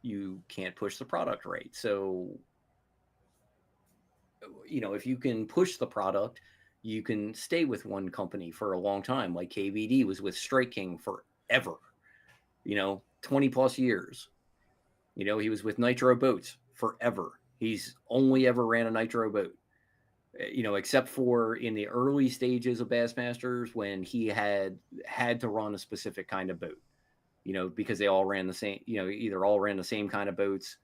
you can't push the product right. So, you know, if you can push the product, you can stay with one company for a long time. Like KVD was with Strike King forever, you know, 20 plus years. You know, he was with Nitro Boats forever. He's only ever ran a Nitro boat, you know, except for in the early stages of Bassmasters when he had to run a specific kind of boat, you know, because they all ran the same, you know, either all ran the same kind of boats.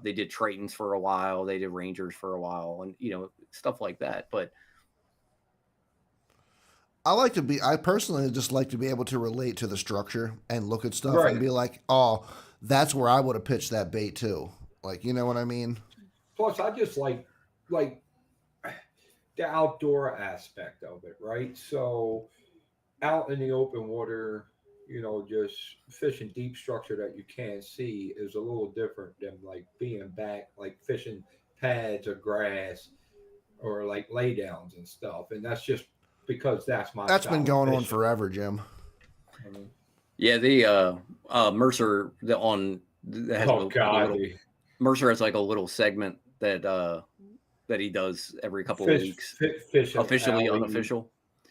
They did Tritons for a while. They did Rangers for a while and, you know, stuff like that. But I personally just like to be able to relate to the structure and look at stuff Right. and be like, oh, that's where I would have pitched that bait too. Like, you know what I mean? Plus, I just like the outdoor aspect of it, right? So, out in the open water, you know, just fishing deep structure that you can't see is a little different than like being back, like fishing pads or grass or like laydowns and stuff. And that's just because that's my That's style been of going on fishing. forever, Jim. yeah, the Mercer has Oh God, Mercer has like a little segment that he does every couple of weeks, fish officially alley,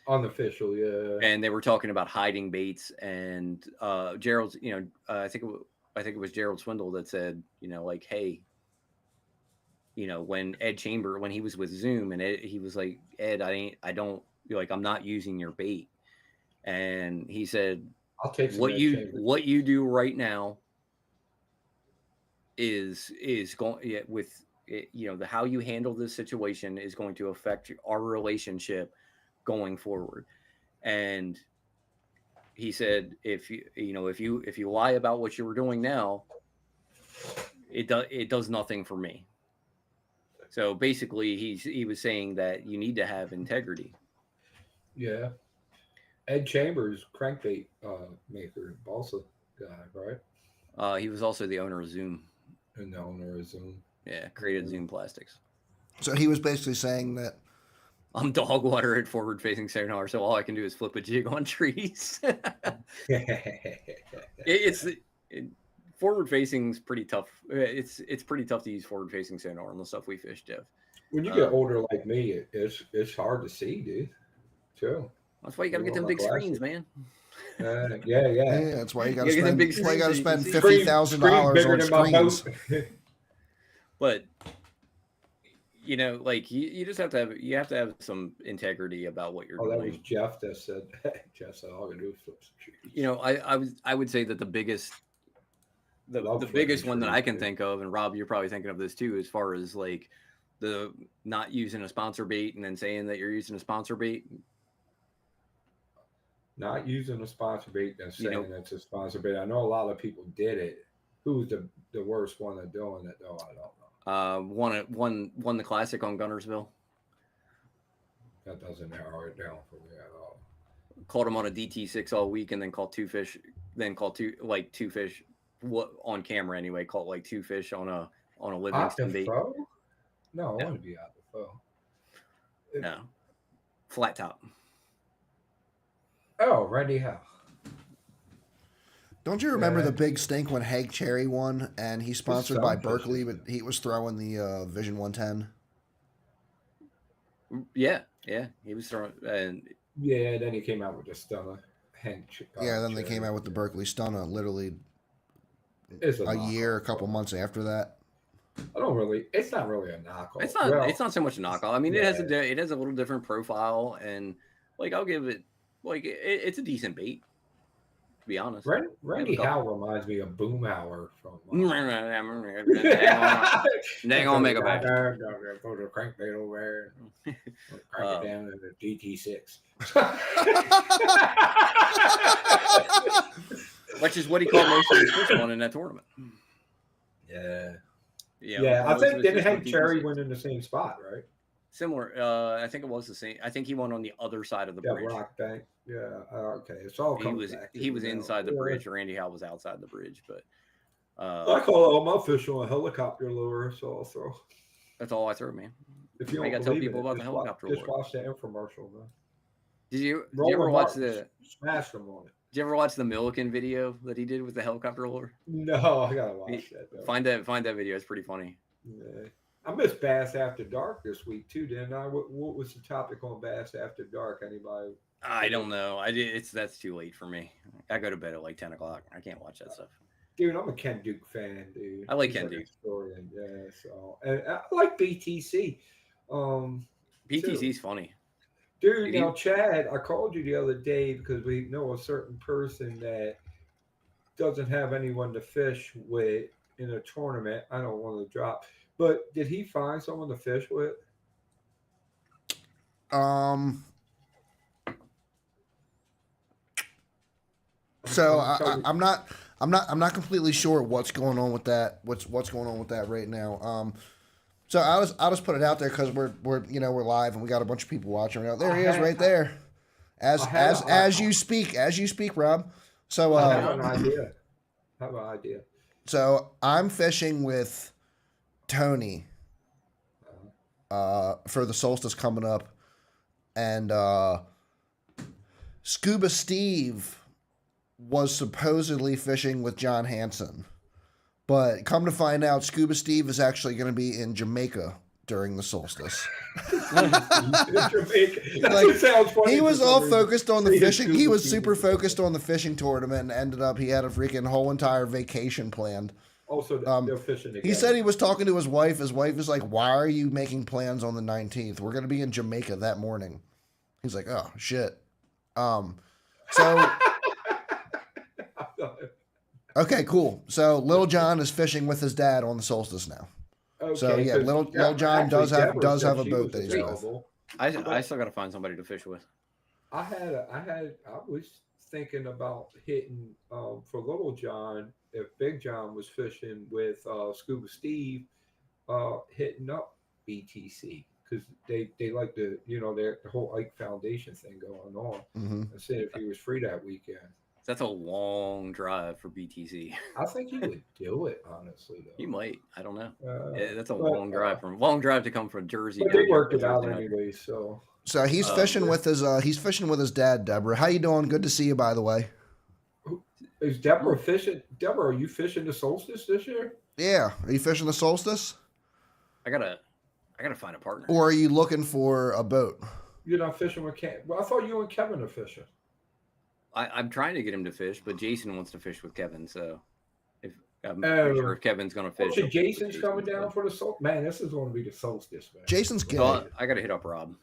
unofficial. yeah. And they were talking about hiding baits and Gerald's, you know, I think it was Gerald Swindle that said, you know, like, hey, you know, when when he was with Zoom and he was like, Ed, I'm not using your bait. And he said, I'll take some what Ed Chambers. you do right now is going with you know, the how you handle this situation is going to affect our relationship going forward. And he said, if you lie about what you were doing now, it does nothing for me. So basically he was saying that you need to have integrity. Yeah. Ed Chambers, crankbait maker, balsa guy, right? He was also the owner of Zoom. And the owner of Zoom. Yeah, created Zoom Plastics. So he was basically saying that I'm dog water at forward facing sonar, so all I can do is flip a jig on trees. Forward facing is pretty tough. It's pretty tough to use forward facing sonar on the stuff we fish, Jeff. When you get older like me, it's hard to see, dude. Too. That's why you got to get them big screens, man. Yeah. That's why you got You to gotta get them spend. big That's why you got to screens spend so you can see. $50,000 on screens. But you know, like you just have to have some integrity about what you're doing. That was Jeff that said. Jeff said all I can do is flip some trees. You know, I would say that the biggest one that I can think of, and Rob, you're probably thinking of this too, as far as like the not using a sponsor bait and then saying that you're using a sponsor bait. Not using a sponsor bait and saying it's a sponsor bait. I know a lot of people did it. Who's the worst one at doing it though? I don't know. Won the classic on Gunnersville. That doesn't narrow it down for me at all. Caught him on a DT6 all week, and then caught two fish. Then caught two fish. What on camera anyway? Caught like two fish on a Livingston bait. No, I want to be out the foe. No, flat top. Oh, Randy Howe. Don't you remember the big stink when Hank Cherry won and he's sponsored by Berkeley, but he was throwing the Vision 110? Yeah, he was throwing. And then he came out with the stunner. Hank. Then they came out with the Berkeley stunner literally a couple months after that. It's not really a knockoff. It's not so much a knockoff. I mean, it has a little different profile, and like I'll give it like it's a decent bait. To be honest, Randy Howe reminds me of Boomhauer from. They gonna make a bait. Put a crankbait over there. Crank it down to the DT6. Which is what he called most of his fish on in that tournament. Yeah. Yeah, Yeah, I think was didn't fishing Hank with Cherry BTC. win in the same spot, right? Similar. I think it was the same. I think he won on the other side of the Yeah, bridge. Rock Bank. Yeah, okay. It's all He coming was back to he me was now. inside the Yeah. bridge. Randy Howe was outside the bridge, but I call all my fish on a helicopter lure, so I'll throw. that's all I throw, man. If you I don't got to tell believe in people it, about the helicopter just lure. watch that infomercial, man. Did you ever Roland watch Martin the smashed them on it. Did you ever watch the Milliken video that he did with the helicopter lure? No, I gotta watch that though. Find that video. It's pretty funny. Yeah. I missed Bass After Dark this week too, didn't I? What was the topic on Bass After Dark? Anybody? I don't know. I did. That's too late for me. I go to bed at like 10 o'clock. I can't watch that stuff. Dude, I'm a Ken Duke fan, dude. I like He's Ken Duke. Historian, yeah. So, and I like BTC. BTC's funny. Dude, now Chad, I called you the other day because we know a certain person that doesn't have anyone to fish with in a tournament. I don't want to drop, but did he find someone to fish with? So I'm not completely sure what's going on with that. What's going on with that right now. So I'll just put it out there because we're live and we got a bunch of people watching right now. There he is, right there. As you speak, Rob. So I have an idea. So I'm fishing with Tony for the solstice coming up, and Scuba Steve was supposedly fishing with John Hansen. But come to find out, Scuba Steve is actually going to be in Jamaica during the solstice. Sounds funny. He was all focused on the fishing. He was super focused on the fishing tournament and ended up he had a freaking whole entire vacation planned. Also, they're fishing together. He said he was talking to his wife. His wife is like, "Why are you making plans on the 19th? We're going to be in Jamaica that morning." He's like, "Oh, shit." So... Okay, cool. So Little John is fishing with his dad on the solstice now. Okay, so yeah, Little John does have a boat that he's with. I still got to find somebody to fish with. I was thinking about hitting for Little John if Big John was fishing with Scuba Steve, hitting up BTC because they like the the whole Ike Foundation thing going on. Mm-hmm. And see if he was free that weekend. That's a long drive for BTC. I think he would do it, honestly. Though he might. I don't know. Yeah, that's a long drive to come from Jersey. But they worked it out anyway. So he's fishing with his dad, Deborah. How you doing? Good to see you, by the way. Is Deborah fishing? Deborah, are you fishing the solstice this year? Yeah. Are you fishing the solstice? I gotta find a partner. Or are you looking for a boat? You're not fishing with Kevin. Well, I thought you and Kevin are fishing. I'm trying to get him to fish, but Jason wants to fish with Kevin. So I'm pretty sure if Kevin's going to fish. So Jason's coming down for the solstice. Man, this is going to be the solstice, man. Jason's gay. So I got to hit up Rob.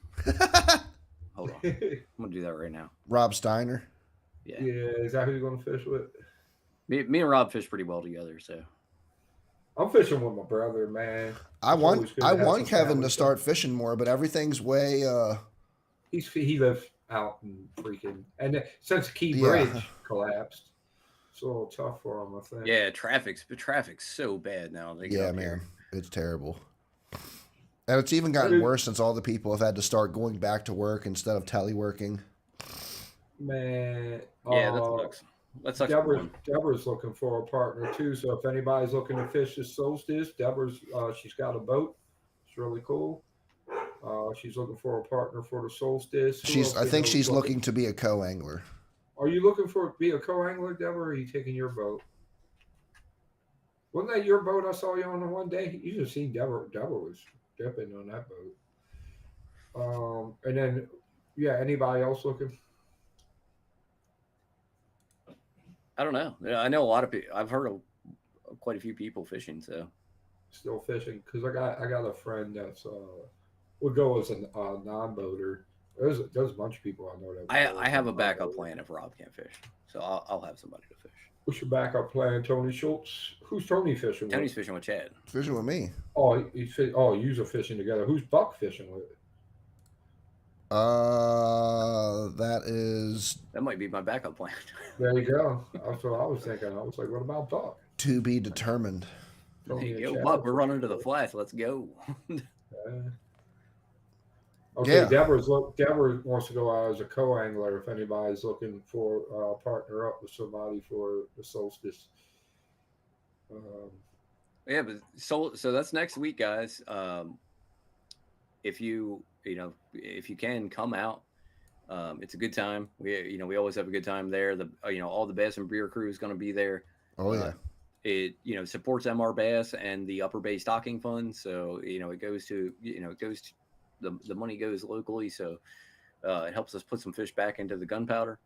Hold on. I'm going to do that right now. Rob Steiner? Yeah. Is that who you're going to fish with? Me and Rob fish pretty well together, so. I'm fishing with my brother, man. I want Kevin to start fishing more, but everything's way... He lives out in freaking... And since Key Bridge collapsed, it's a little tough for him, I think. Yeah, traffic's so bad now. Yeah, man. It's terrible. And it's even gotten worse since all the people have had to start going back to work instead of teleworking. Man. Yeah, that sucks. Deborah's looking for a partner, too. So if anybody's looking to fish this solstice, Deborah's, she's got a boat. It's really cool. She's looking for a partner for the solstice. I think she's looking to be a co-angler. Are you looking for be a co-angler, Deborah, or are you taking your boat? Wasn't that your boat I saw you on the one day? You should have seen Deborah. Deborah was dipping on that boat. And then, anybody else looking? I don't know. I know a lot of people. I've heard of quite a few people fishing, so. Still fishing, because I got a friend that's would go as a non-boater. There's a bunch of people I know that. I have a backup plan if Rob can't fish, so I'll have somebody to fish. What's your backup plan, Tony Schultz? Who's Tony fishing with? Tony's fishing with Chad. Fishing with me. Oh, you are fishing together. Who's Buck fishing with? That might be my backup plan. There you go. That's what I was thinking. I was like, what about Buck? To be determined. throw There me you a go, chat. Buck. We're running to the flats. Let's go. Okay, Yeah. Deborah wants to go out as a co-angler if anybody's looking for partner up with somebody for the solstice. Yeah, but so that's next week, guys. If if you can come out, it's a good time. We always have a good time there. All the bass and beer crew is going to be there. Oh yeah. It supports MR Bass and the Upper Bay Stocking Fund, so it goes to the money goes locally, so it helps us put some fish back into the gunpowder.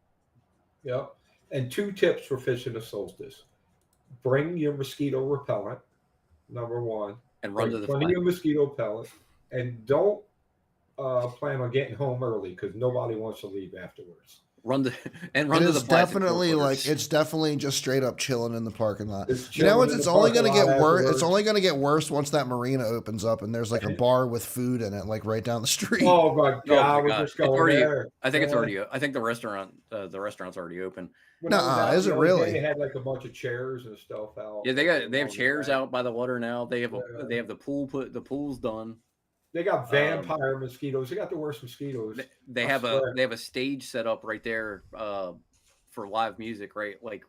Yep. And 2 tips for fishing the solstice: bring your mosquito repellent, number 1, And run bring to the plenty flat. of mosquito pellets, and don't plan on getting home early because nobody wants to leave afterwards. Run to It the is flats and definitely footers. it's definitely just straight up chilling in the parking lot. It's You know what? chilling in It's the only parking gonna get lot worse. It's afterwards. only gonna get worse once that marina opens up and there's like a bar with food in it, like right down the street. Oh my Oh God, my we're God. just going there. I think it's Yeah. already. I think the restaurant's already open. When I was Nuh-uh, out is the it other day, really? They had like a bunch of chairs and stuff out. Yeah, they have on the chairs back. out by the water now. They have Yeah. they have the pool's done. They got vampire mosquitoes. They got the worst mosquitoes. They I have swear. a stage set up right there for live music, right, like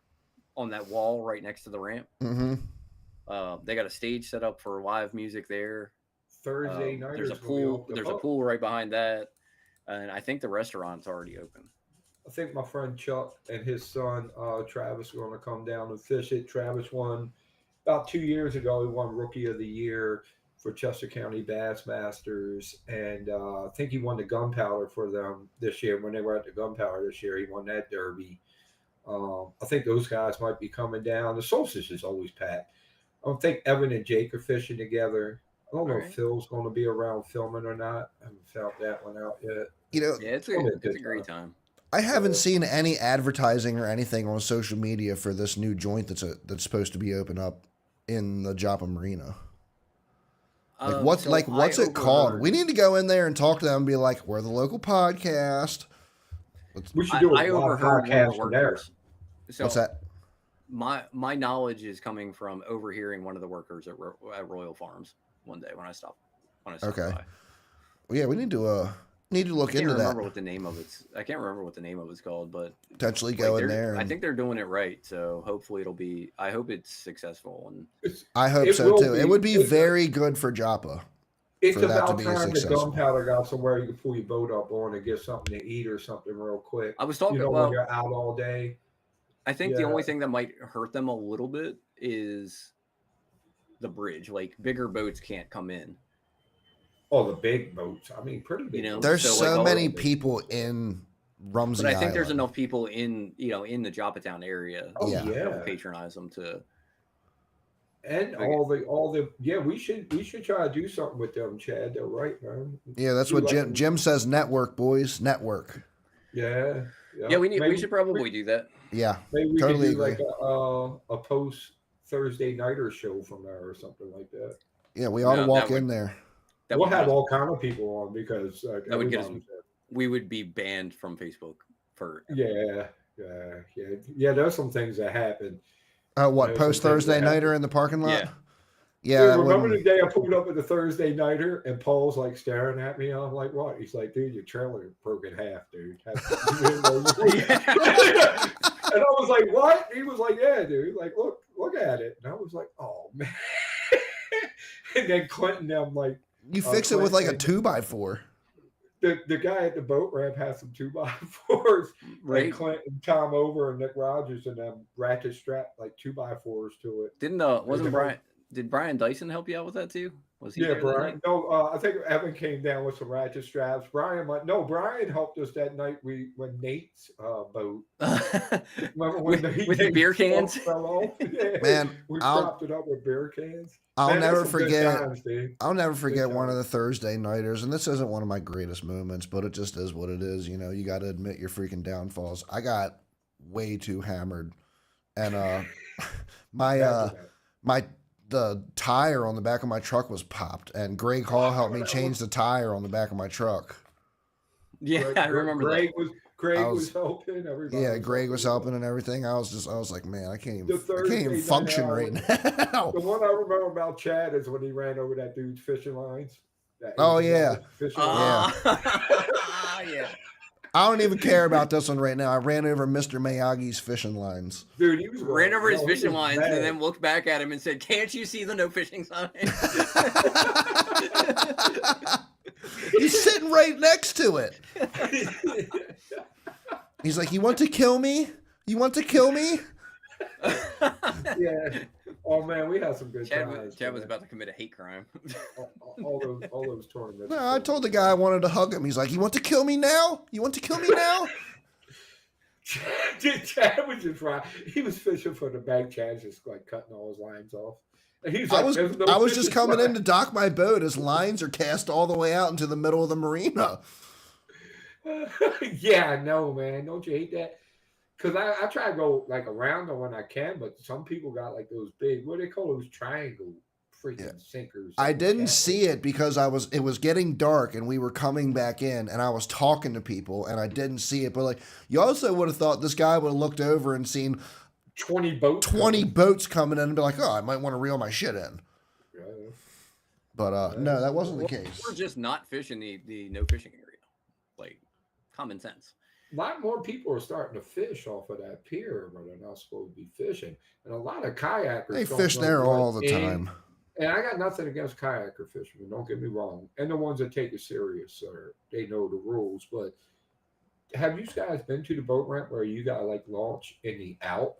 on that wall right next to the ramp. Mm-hmm. They got a stage set up for live music there. Thursday night. There's a pool. There's a pool right behind that, and I think the restaurant's already open. I think my friend Chuck and his son Travis are going to come down and fish it. Travis won about 2 years ago. He won Rookie of the Year for Chester County Bass Masters, and I think he won the gunpowder for them this year. When they were at the gunpowder this year, he won that derby. I think those guys might be coming down. The solstice is always packed. I don't think Evan and Jake are fishing together. I don't know if Phil's going to be around filming or not. I haven't found that one out yet. Yeah, it's a great time. I haven't seen any advertising or anything on social media for this new joint that's supposed to be open up in the Joppa Marina. What's it called? We need to go in there and talk to them and be like, we're the local podcast. We should do a I overheard one of the workers. So what's that? My knowledge is coming from overhearing one of the workers at Royal Farms one day when I stopped by. Well, yeah, we need to look into that. I can't remember what the name of it's called, but potentially go in there. I think they're doing it right, so hopefully I hope it's successful. And I hope so too. It would be very good for Joppa. It's about time the gunpowder got somewhere you can pull your boat up on and get something to eat or something real quick. I was talking about when you're out all day. I think the only thing that might hurt them a little bit is the bridge. Like bigger boats can't come in. Oh, the big boats. I mean, pretty big. There's so many people in Rumsey But I think Island. there's enough people in the Joppatown area. Oh yeah, to patronize them to. And all the we should try to do something with them, Chad. They're right, man. Yeah, that's what Jim says. Network, boys, network. Yeah. Yeah, we should probably do that. Yeah, maybe we totally could do agree. like a post Thursday nighter show from there or something like that. Yeah, we ought to walk in there. We'll have all kind of people on because that would get us. We would be banned from Facebook for. Yeah. There's some things that happen. What, post Thursday nighter in the parking lot? Yeah. Dude, remember the day I pulled up at the Thursday nighter and Paul's like staring at me? And I'm like, what? He's like, dude, your trailer broke in half, dude. And I was like, what? He was like, yeah, dude. Like, look at it. And I was like, oh man. And then Clinton, I'm like, you fix it with like a 2x4. The guy at the boat ramp has some 2x4s. Right. And Clinton, Tom Over, and Nick Rogers, and them ratchet strap like 2x4s to it. Did Brian Dyson help you out with that too? Was he? Yeah, Brian. No, I think Evan came down with some ratchet straps. Brian helped us that night. When Nate's boat. Remember when with the beer cans? Fell off? Yeah. Man, we propped it up with beer cans. I'll never forget. I'll never forget Good one of times. the Thursday nighters, and this isn't one of my greatest moments, but it just is what it is. You know, you got to admit your freaking downfalls. I got way too hammered, and the tire on the back of my truck was popped, and Greg Hall helped me change the tire on the back of my truck. Yeah, I remember that. Greg was- was helping. Everybody. Yeah, Greg was helping and everything. I was like, man, I can't The even Thursday night function hour. right now. The one I remember about Chad is when he ran over that dude's fishing lines. That Oh, Asian yeah. guy's fishing lines. Yeah. I don't even care about this one right now. I ran over Mr. Miyagi's fishing lines. Dude, he was Ran over his he fishing was lines mad. and then looked back at him and said, "Can't you see the no fishing sign?" He's sitting right next to it. He's like, "You want to kill me? You want to kill me?" Yeah. Oh man, we had some good Chad times. was man. about to commit a hate crime. all those tournaments. No, I told the guy I wanted to hug him. He's like, "You want to kill me now? You want to kill me now?" Chad was just right. He was fishing for the bank. Chad's just like cutting all his lines off. And he's like, "There's no I was just fishing coming line." in to dock my boat. His lines are cast all the way out into the middle of the marina. Yeah, I know, man. Don't you hate that? Because I try to go like around them when I can, but some people got like those big, what do they call those triangle freaking sinkers? I didn't see it because it was getting dark and we were coming back in and I was talking to people and I didn't see it. But like, you also would have thought this guy would have looked over and seen 20 boats. 20 boats coming in and be like, "Oh, I might want to reel my shit in." Yeah. But no, that wasn't the case. We're just not fishing the no fishing area. Like, common sense. A lot more people are starting to fish off of that pier where they're not supposed to be fishing. And a lot of kayakers. They don't fish know there what all the in- time. And I got nothing against kayaker fishermen, don't get me wrong. And the ones that take it serious, they know the rules. But have you guys been to the boat ramp where you got to like launch in the out?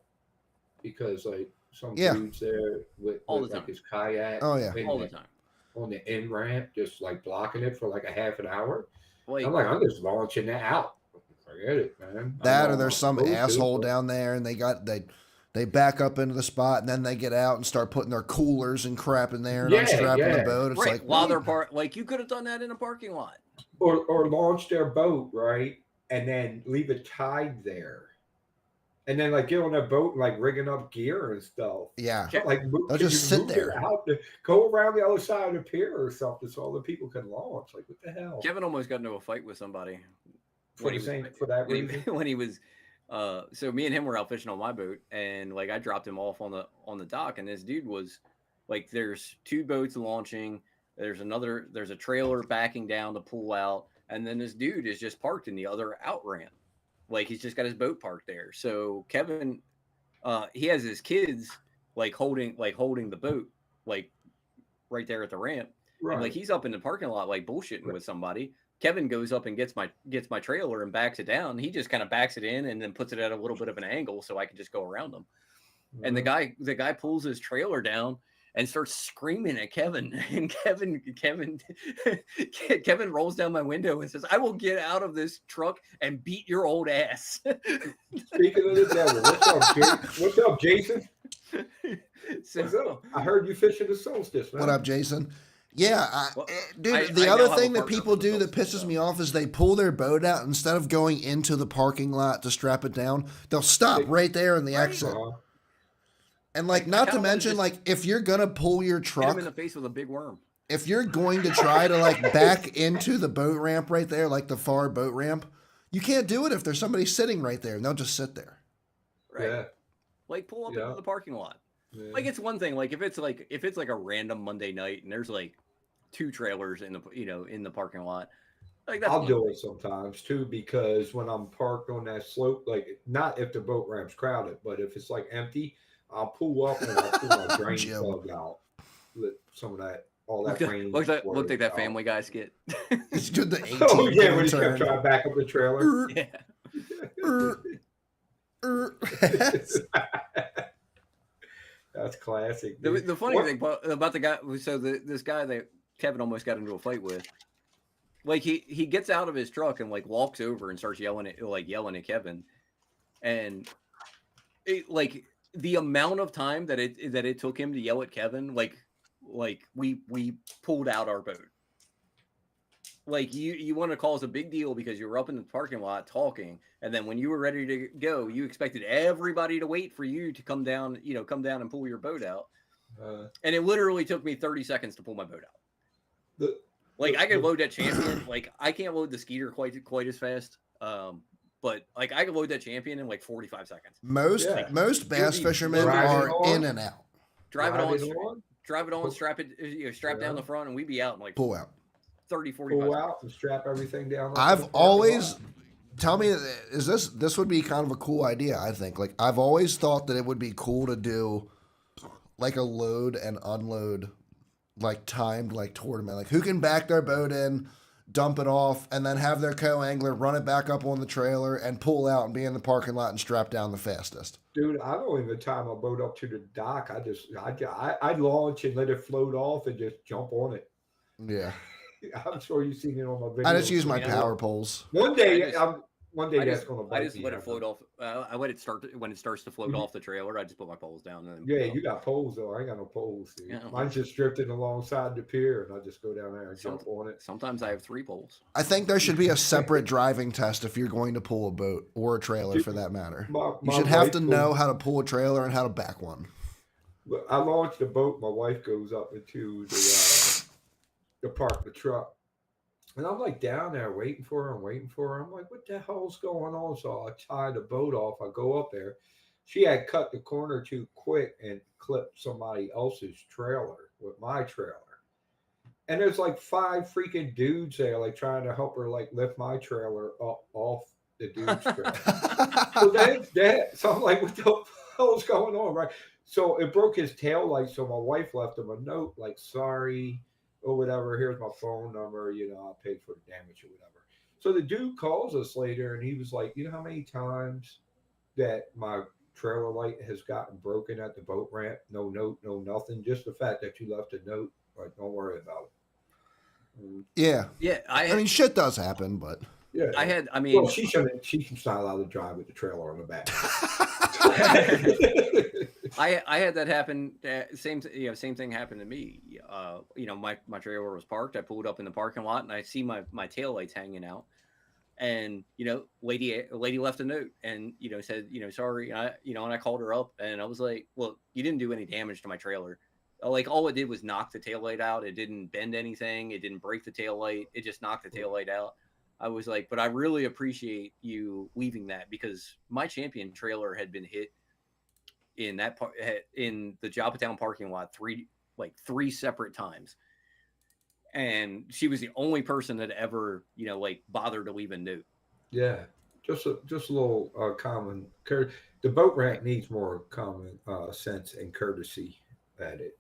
Because like some Yeah. dudes there with All the like time. his kayak Oh, yeah. in All the time. on the end ramp, just like blocking it for like a half an hour. Like, I'm like, I'm just launching it out. Forget it, man. That I'm or on there's my some boat, too, asshole but- down there and they back up into the spot and then they get out and start putting their coolers and crap in there and Yeah, unstrapping the yeah. boat. It's right, like, while wait. they're like, you could have done that in a parking lot. or launch their boat, right? And then leave it tied there. And then like get on their boat and like rigging up gear and stuff. Yeah. Like They'll can just you sit move it there. out go around the other side of the pier or something so other people can launch. Like what the hell? Kevin almost got into a fight with somebody for that when reason. when he was so me and him were out fishing on my boat and like I dropped him off on the dock and this dude was like, there's two boats launching, there's a trailer backing down to pull out, and then this dude is just parked in the other out ramp. Like he's just got his boat parked there. So Kevin he has his kids like holding the boat like right there at the ramp. Right. And like he's up in the parking lot like bullshitting with somebody. Kevin goes up and gets my trailer and backs it down. He just kind of backs it in and then puts it at a little bit of an angle so I can just go around him. And the guy pulls his trailer down and starts screaming at Kevin. And Kevin rolls down my window and says, "I will get out of this truck and beat your old ass." Speaking of the devil, what's up, Jason? So, What's up? I heard you fishing the solstice, man. What up, Jason? Yeah, Well, dude. The I other now have thing a that partner people for the do that solstice, pisses so. me off is they pull their boat out instead of going into the parking lot to strap it down. They'll stop right there in the exit. And like, not to kinda wanna mention, just like, if you're gonna pull your hit truck, him in the face with a big worm. if you're going to try to like back into the boat ramp right there, like the far boat ramp, you can't do it if there's somebody sitting right there and they'll just sit there. Right. Yeah. Like pull up Yeah. into the parking lot. Yeah. Like it's one thing, like if it's like a random Monday night and there's like two trailers in the parking lot. Like that's I'll one do thing. it sometimes too because when I'm parked on that slope, like not if the boat ramp's crowded, but if it's like empty, I'll pull up and I'll pull my drain Jim. plug out. Let some of that all that Looked rain. like that water out. Family Guy skit. It's good. The 18 Oh yeah, when he turn. kept trying to back up the trailer. Yeah. That's classic. The, dude. the funny What- thing about the guy, so this guy that Kevin almost got into a fight with, like he gets out of his truck and like walks over and starts yelling at Kevin, and it, like the amount of time that it took him to yell at Kevin, like we pulled out our boat. Like you want to cause a big deal because you were up in the parking lot talking, and then when you were ready to go, you expected everybody to wait for you to come down and pull your boat out. And it literally took me 30 seconds to pull my boat out. I can load that Champion. Like I can't load the Skeeter quite as fast. but like I could load that champion in like 45 seconds. Most Yeah. most bass be fishermen loaded are on. in and out, Drive it Drive on, it on, drive it on, strap it, strap down Yeah. the front, and we'd be out in like pull out. 30, 45 pull seconds. out and strap everything down. I've always tell me, is this would be kind of a cool idea? I think like I've always thought that it would be cool to do like a load and unload like timed like tournament, like who can back their boat in, dump it off, and then have their co-angler run it back up on the trailer and pull out and be in the parking lot and strap down the fastest. Dude, I don't even tie my boat up to the dock. I launch and let it float off and just jump on it. Yeah, I'm sure you've seen it on my video. I just use my Yeah. power poles. One day, I just- one day I that's just, gonna I bite just me. let it float off. I let it start when it starts to float off the trailer. I just put my poles down. And Yeah, you got poles though. I ain't got no poles. Dude. Yeah. Mine's just drifting alongside the pier, and I just go down there and Some- jump on it. Sometimes I have 3 poles. I think there should be a separate driving test if you're going to pull a boat or a trailer for that matter. You My should have wife to know how to pull a trailer and how to back one. But I launched the boat. My wife goes up into the park, the truck, and I'm like down there waiting for her. I'm waiting for her. I'm like, what the hell's going on? So I tie the boat off. I go up there. She had cut the corner too quick and clipped somebody else's trailer with my trailer. And there's like 5 freaking dudes there, like trying to help her, like lift my trailer up off the dude's trailer. So that's that. So I'm like, what the hell's going on, right? So it broke his tail light. So my wife left him a note, like, sorry, or whatever. Here's my phone number. I paid for the damage or whatever. So the dude calls us later, and he was like, you know how many times that my trailer light has gotten broken at the boat ramp? No note, no nothing. Just the fact that you left a note. Like, don't worry about it. Yeah. Yeah, I mean, shit does happen, but Yeah. I mean, Well, she shouldn't. She's not allowed to drive with the trailer on the back. I had that happen. Same thing happened to me. My trailer was parked. I pulled up in the parking lot and I see my tail lights hanging out. And lady left a note and said sorry. And I called her up and I was like, well, you didn't do any damage to my trailer. Like all it did was knock the tail light out. It didn't bend anything. It didn't break the tail light. It just knocked the tail light out. I was like, but I really appreciate you leaving that because my champion trailer had been hit in that part in the Joppatown parking lot three separate times, and she was the only person that ever bothered to leave a note. Yeah, just a little common. The boat ramp needs more common sense and courtesy at it.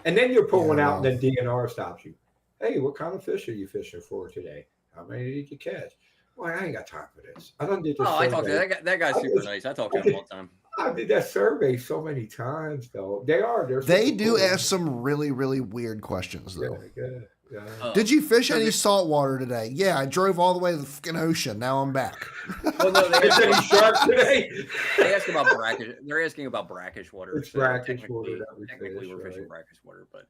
And then you're pulling out, and then DNR stops you. Hey, what kind of fish are you fishing for today? How many did you catch? Well, I ain't got time for this. I done did this. I talked to that guy's super nice. I talked to him all the time. I did that survey so many times, though. They do ask some really, really weird questions, though. Yeah. Did you fish any saltwater today? Yeah, I drove all the way to the fucking ocean. Now I'm back. Well, no, they Is any shark today? They ask about brackish. They're asking about brackish water. It's brackish water. Technically, we're fishing brackish water, but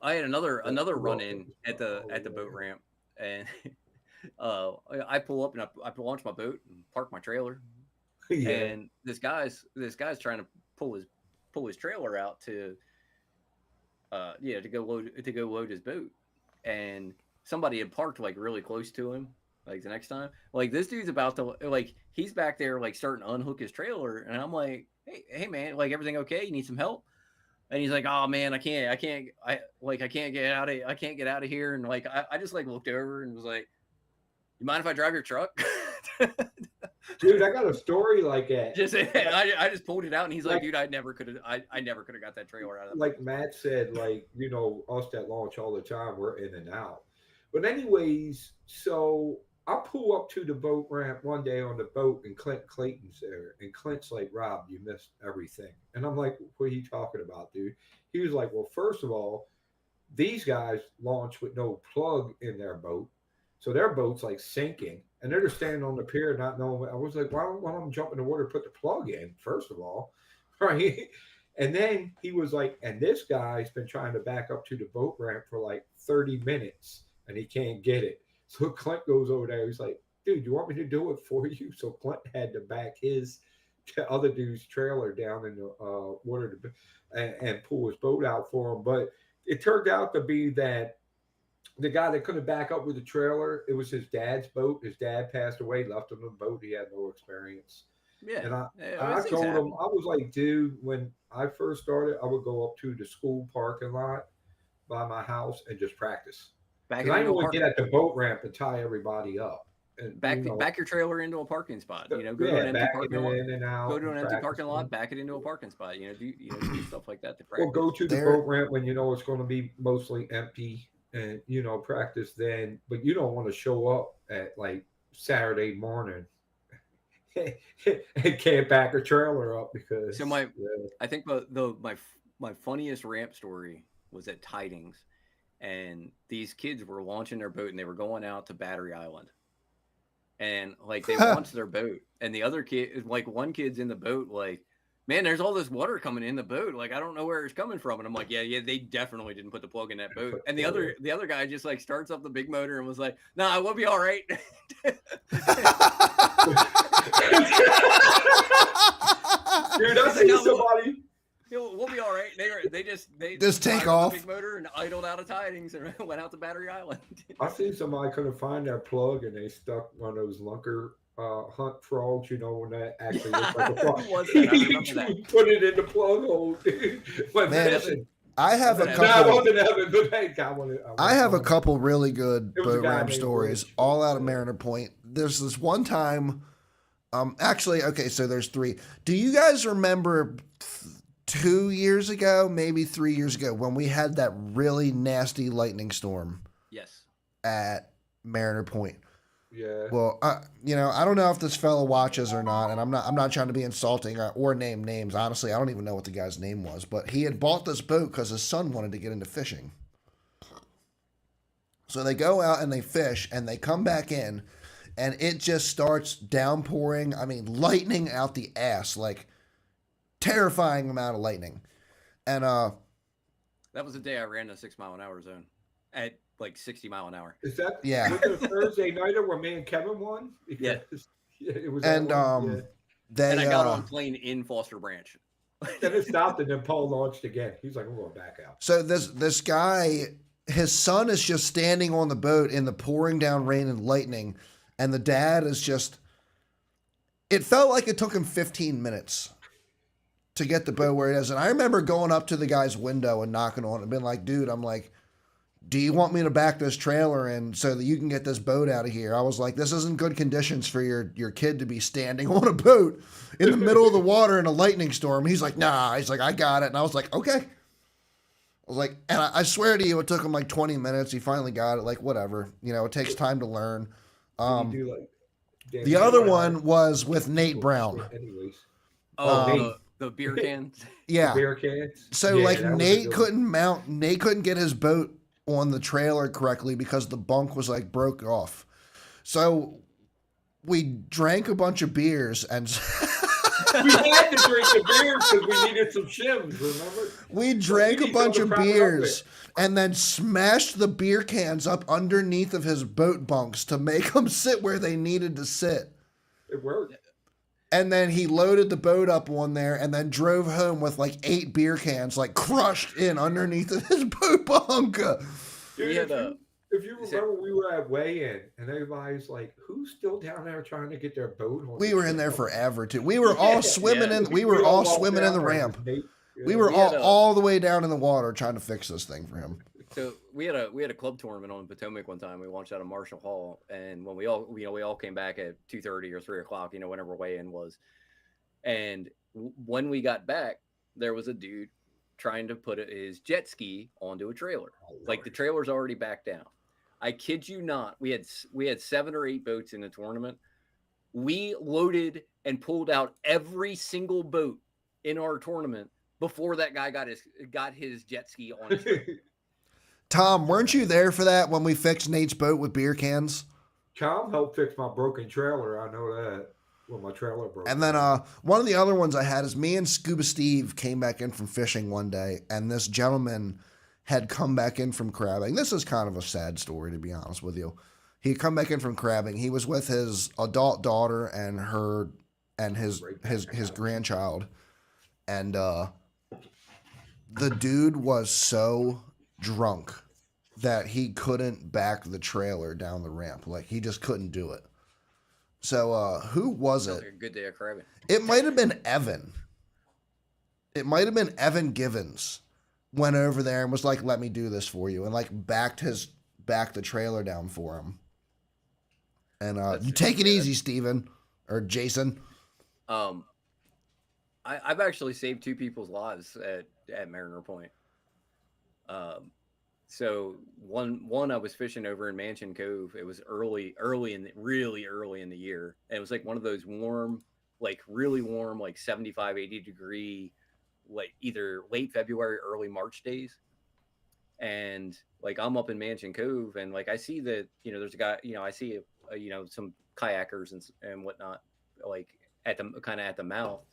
I had another run in at the boat ramp, and I pull up and I launch my boat and park my trailer. Yeah. And this guy's trying to pull his trailer out to go load his boat, and somebody had parked like really close to him. Like the next time, like this dude's about to he's back there like starting to unhook his trailer, and I'm like, hey man, like everything okay? You need some help? And he's like, oh man, I can't get out of here. And like I just like looked over and was like, you mind if I drive your truck? Dude, I got a story like that. I just pulled it out, and he's like, dude, I never could have got that trailer out of that. Like Matt said, us that launch all the time, we're in and out. But anyways, so I pull up to the boat ramp one day on the boat, and Clint Clayton's there, and Clint's like, Rob, you missed everything. And I'm like, what are you talking about, dude? He was like, well, first of all, these guys launch with no plug in their boat, so their boat's like sinking. And they're just standing on the pier, not knowing. I was like, why don't I jump in the water, put the plug in, first of all, right? And then he was like, and this guy's been trying to back up to the boat ramp for like 30 minutes, and he can't get it. So Clint goes over there. He's like, dude, you want me to do it for you? So Clint had to back the other dude's trailer down in the water and pull his boat out for him. But it turned out to be that the guy that couldn't back up with the trailer, it was his dad's boat. His dad passed away, left him the boat. He had no experience. Yeah, And I those things told him, happen. I was like, dude, when I first started, I would go up to the school parking lot by my house and just practice. Back Because it I into didn't a want to park. get at the boat ramp and tie everybody up. And, Back your trailer into a parking spot. Go to an yeah, empty backing parking lot. in and Go out to and an empty parking lot. practicing. Back it into a parking spot. Do stuff like that to Or go practice. to the There, boat ramp when you know it's going to be mostly empty and, practice then. But you don't want to show up at like Saturday morning and can't back a trailer up So because, yeah. I think my funniest ramp story was at Tidings, and these kids were launching their boat and they were going out to Battery Island, and like they launched their boat, and the other kid, like one kid's in the boat, like, man, there's all this water coming in the boat, like I don't know where it's coming from, and I'm like, yeah, they definitely didn't put the plug in that boat, But, and the other guy just like starts up the big motor and was like, nah, we'll be all right. dude, I He's like, see no, somebody. we'll be all right. They just take fired up off. the big motor and idled out of Tidings and went out to Battery Island. I seen somebody couldn't find that plug and they stuck one of those lunker hunt frogs, when that actually looks like a frog. Who was that? I remember that. Put it in the plug hole, dude. Went Man, fishing. I have a No, No, I couple. wasn't having, but hey, I wanted. I have a couple really good It was a boat guy ramp named stories, Rich. all out of Yeah. Mariner Point. There's this one time. Actually, okay, so there's three. Do you guys remember 2 years ago, maybe 3 years ago, when we had that really nasty lightning storm Yes. at Mariner Point? Yeah. Well, I don't know if this fellow watches or not, and I'm not trying to be insulting or name names. Honestly, I don't even know what the guy's name was, but he had bought this boat because his son wanted to get into fishing. So they go out and they fish, and they come back in, and it just starts downpouring. I mean, lightning out the ass, like terrifying amount of lightning. And That was the day I ran the 6 mile an hour zone at like 60 mile an hour. Is that Yeah. was it a Thursday nighter where me and Kevin won? Yeah. Yeah, it was. and that one. Yeah. they And I got on plane in Foster Branch. Then it stopped, and then Paul launched again. He's like, "I'm going back out." So this guy, his son is just standing on the boat in the pouring down rain and lightning, and the dad is just. It felt like it took him 15 minutes to get the boat where it is, and I remember going up to the guy's window and knocking on it and being like, "Dude, I'm like, do you want me to back this trailer in so that you can get this boat out of here?" I was like, this isn't good conditions for your kid to be standing on a boat in the middle of the water in a lightning storm. He's like, nah. He's like, I got it. And I was like, okay. I was like, and I swear to you, it took him like 20 minutes. He finally got it. Like, whatever. It takes time to learn. Did you do like The other one was with Nate Brown. Anyways, Oh, the beer cans. Yeah. beer cans. So Yeah, like that was a Nate good Nate couldn't get his boat on the trailer correctly because the bunk was like broke off. So we drank a bunch of beers and one. We had to drink the beer because we needed some shims. Remember? we drank We a bunch of need something to prop it up beers and then smashed the beer cans up underneath of his boat bunks to make them sit where they needed to sit. It worked. And then he loaded the boat up on there and then drove home with like 8 beer cans, like crushed in underneath of his boat bunk. Dude, We had if you remember, we were at weigh-in, and everybody's like, "Who's still down there trying to get their boat on?" We the were in there trailer?" forever too. We were all swimming yeah. in. We were all walked swimming in down the there ramp. with Nate. We Yeah. were had all the way down in the water trying to fix this thing for him. So we had a club tournament on Potomac one time. We launched out of Marshall Hall, and when we all came back at 2:30 or 3 o'clock, whenever weigh-in was. And when we got back, there was a dude trying to put his jet ski onto a trailer. Like the trailer's already back down. I kid you not. We had 7 or 8 boats in the tournament. We loaded and pulled out every single boat in our tournament before that guy got his jet ski on his trailer. Tom, weren't you there for that when we fixed Nate's boat with beer cans? Tom helped fix my broken trailer. I know that. Well, my trailer broke. And then one of the other ones I had is me and Scuba Steve came back in from fishing one day, and this gentleman had come back in from crabbing. This is kind of a sad story, to be honest with you. He had come back in from crabbing. He was with his adult daughter and his grandchild, and the dude was so drunk that he couldn't back the trailer down the ramp. Like he just couldn't do it. So who was Sounds it? like a good day of crabbing. It might have been Evan. It might have been Evan Givens went over there and was like, "Let me do this for you," and like backed the trailer down for him. And you take it easy, Steven or Jason. I've actually saved 2 people's lives at Mariner Point. So one I was fishing over in Mansion Cove. It was really early in the year. And it was like one of those warm, like really warm, like 75, 80 degree, like either late February, early March days. And like I'm up in Mansion Cove, and like I see that there's a guy, I see some kayakers and whatnot, like at the mouth,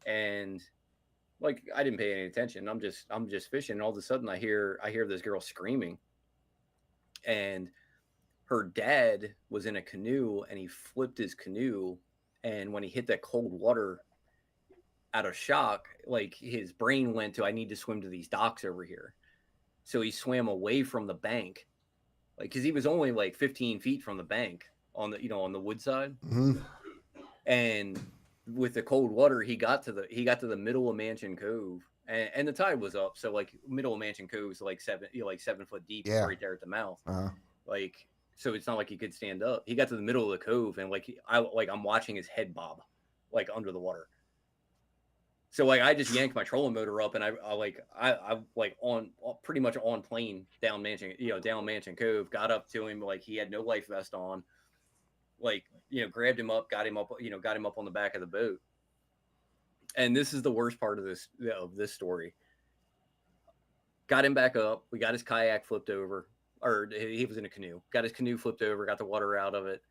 and like I didn't pay any attention. I'm just fishing, and all of a sudden I hear this girl screaming, and her dad was in a canoe, and he flipped his canoe, and when he hit that cold water, out of shock, like his brain went to, I need to swim to these docks over here. So he swam away from the bank, like because he was only like 15 feet from the bank on the wood side, and with the cold water, he got to the middle of Mansion Cove, and the tide was up, so like middle of Mansion Cove is like 7 foot deep, right there at the mouth, like so it's not like he could stand up. He got to the middle of the cove, and I'm watching his head bob, like under the water. So like I just yanked my trolling motor up, and I on pretty much on plane down Mansion Cove, got up to him, like he had no life vest on, like grabbed him up, got him up on the back of the boat. And this is the worst part of this story. Got him back up. We got his kayak flipped over, or he was in a canoe. Got his canoe flipped over, got the water out of it,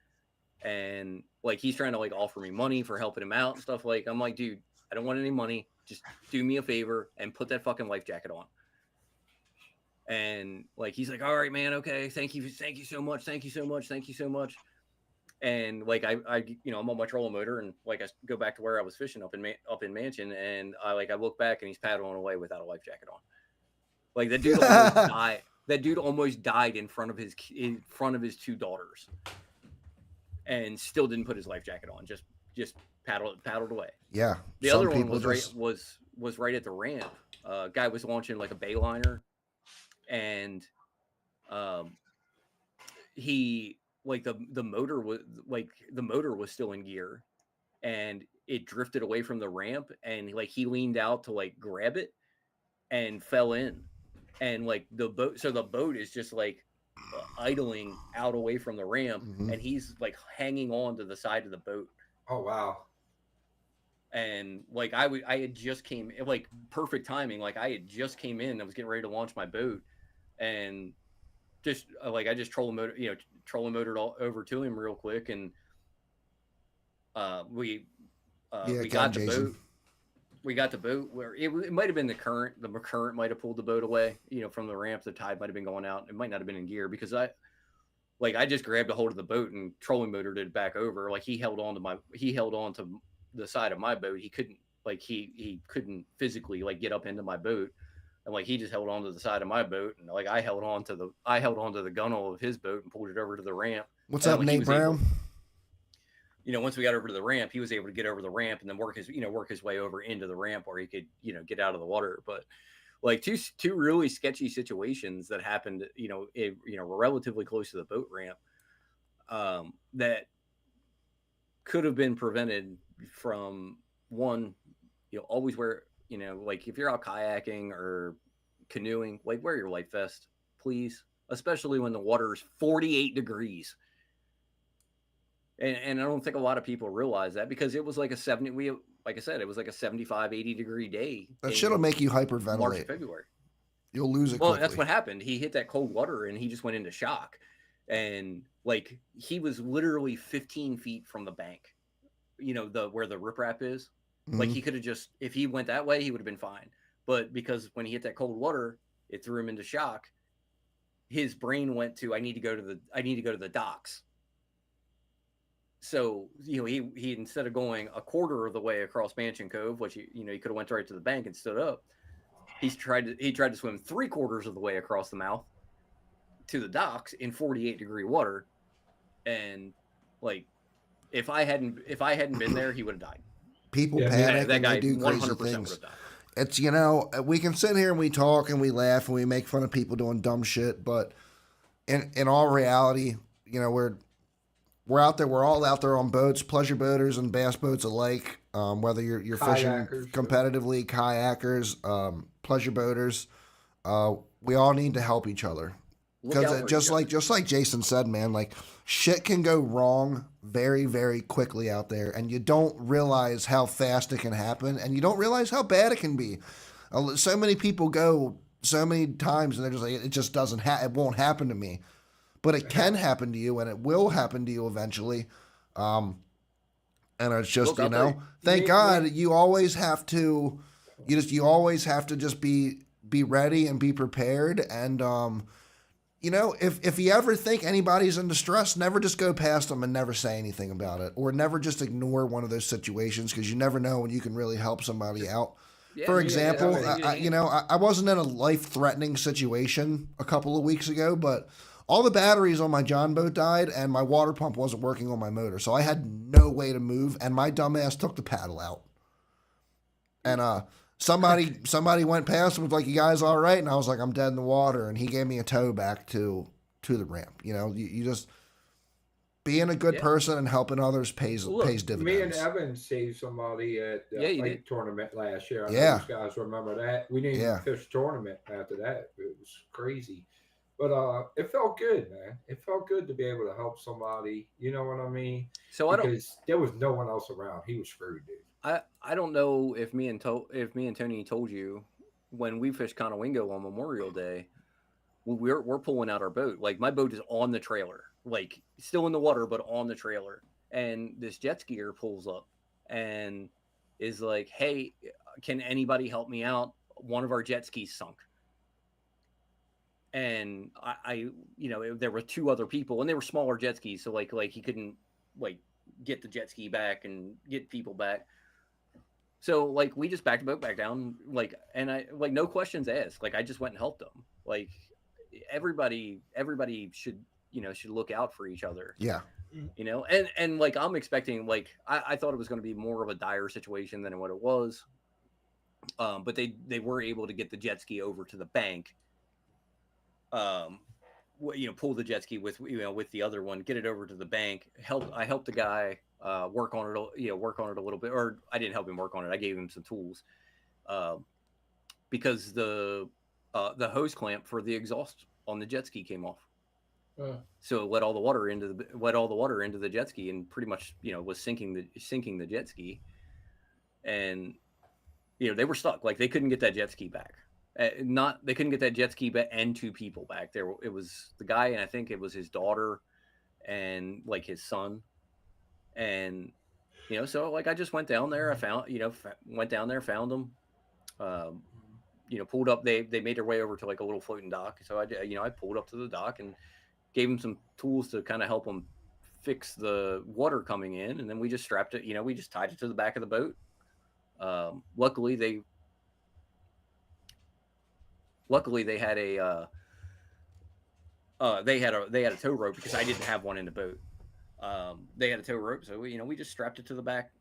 and like he's trying to like offer me money for helping him out and stuff. Like I'm like, dude, I don't want any money. Just do me a favor and put that fucking life jacket on. And like he's like, all right, man, okay, thank you so much. And like I'm on my trolling motor, and like I go back to where I was fishing up in Mansion, and I look back, and he's paddling away without a life jacket on. Like that dude almost died. That dude almost died in front of his 2 daughters, and still didn't put his life jacket on. Just paddled away. Yeah. The other one was right at the ramp. Guy was launching like a bayliner, and he like the motor was still in gear, and it drifted away from the ramp, and like he leaned out to like grab it and fell in, and like the boat is just like idling out away from the ramp, and he's like hanging on to the side of the boat. Oh wow. And like I had just came, like perfect timing, like I had just came in, I was getting ready to launch my boat, and just I just trolling motored all over to him real quick, and we got the boat. We got the boat where it might have been the current might have pulled the boat away, from the ramp. The tide might have been going out. It might not have been in gear, because I just grabbed a hold of the boat and trolling motored it back over. Like he held on to the side of my boat. He couldn't he couldn't physically like get up into my boat, and like he just held on to the side of my boat, and like I held on to the gunnel of his boat and pulled it over to the ramp. What's up, Nate Brown? Once we got over to the ramp, he was able to get over the ramp and then work his way over into the ramp where he could get out of the water. But like two really sketchy situations that happened relatively close to the boat ramp, that could have been prevented from. One, always wear, like if you're out kayaking or canoeing, like wear your life vest, please, especially when the water is 48 degrees. And I don't think a lot of people realize that, because it was like like I said, it was like a 75, 80 degree day. That shit'll make you hyperventilate. March and February. You'll lose it. Well, quickly. That's what happened. He hit that cold water and he just went into shock. And like he was literally 15 feet from the bank, where the riprap is. Like he could have just, if he went that way, he would have been fine. But because when he hit that cold water, it threw him into shock. His brain went to, I need to go to the docks. So, he instead of going a quarter of the way across Mansion Cove, which he could have went right to the bank and stood up, he tried to swim 3/4 of the way across the mouth, to the docks in 48-degree water, and like if I hadn't been there, he would have died. People Yeah, panic That and they guy do crazy 100% would things. have died. It's, you know, we can sit here and we talk and we laugh and we make fun of people doing dumb shit, but in all reality, you know, we're out there. We're all out there on boats, pleasure boaters and bass boats alike. Whether you're fishing Kayakers, competitively, kayakers, pleasure boaters, we all need to help each other. Look out Because for just each other. like Jason said, man, like shit can go wrong very, very quickly out there, and you don't realize how fast it can happen, and you don't realize how bad it can be. So many people go so many times, and they're just like, it just doesn't, it won't happen to me, but it can happen to you, and it will happen to you eventually. And it's just, Look, you know, thank God you always have to, you always have to just be ready and be prepared, and you know, if you ever think anybody's in distress, never just go past them and never say anything about it, or never just ignore one of those situations, because you never know when you can really help somebody out. Yeah, For yeah, example, definitely. you know, I wasn't in a life-threatening situation a couple of weeks ago, but all the batteries on my John boat died, and my water pump wasn't working on my motor, so I had no way to move, and my dumbass took the paddle out. And somebody went past and was like, "You guys all right?" And I was like, "I'm dead in the water." And he gave me a tow back to the ramp. You know, you just being a good Yeah. person and helping others pays Look, pays Me and dividends. Evan saved somebody at the Yeah, you fight did. tournament last year. I know Yeah. these guys remember that. We didn't even Yeah. fish tournament after that. It was crazy. But it felt good, man. It felt good to be able to help somebody. You know what I mean? So Because there was no one else around. He was screwed, dude. I don't know if me and Tony told you when we fished Conowingo on Memorial Day, we're pulling out our boat. Like my boat is on the trailer, like still in the water, but on the trailer. And this jet skier pulls up and is like, "Hey, can anybody help me out? One of our jet skis sunk." And I you know, there were two other people, and they were smaller jet skis, so like he couldn't like get the jet ski back and get people back. So like we just backed the boat back down, like, and I like no questions asked. Like I just went and helped them. Like everybody should, you know, should look out for each other. Yeah. You know, and like I'm expecting, like I thought it was going to be more of a dire situation than what it was. But they were able to get the jet ski over to the bank. You know, pull the jet ski with, you know, with the other one, get it over to the bank. I helped the guy work on it, you know, work on it a little bit, or I didn't help him work on it. I gave him some tools, because the hose clamp for the exhaust on the jet ski came off. So it let all the water into the jet ski, and pretty much, you know, was sinking the jet ski. And you know, they were stuck. Like they couldn't get that jet ski back. They couldn't get that jet ski back and two people back there. It was the guy, and I think it was his daughter and like his son. And you know, so like I just went down there. I found, you know, went down there, found them. You know, pulled up. They made their way over to like a little floating dock. So I pulled up to the dock and gave them some tools to kind of help them fix the water coming in, and then we just strapped it. You know, we just tied it to the back of the boat. Luckily they had a tow rope, because I didn't have one in the boat. They had a tow rope, so we just strapped it to the back,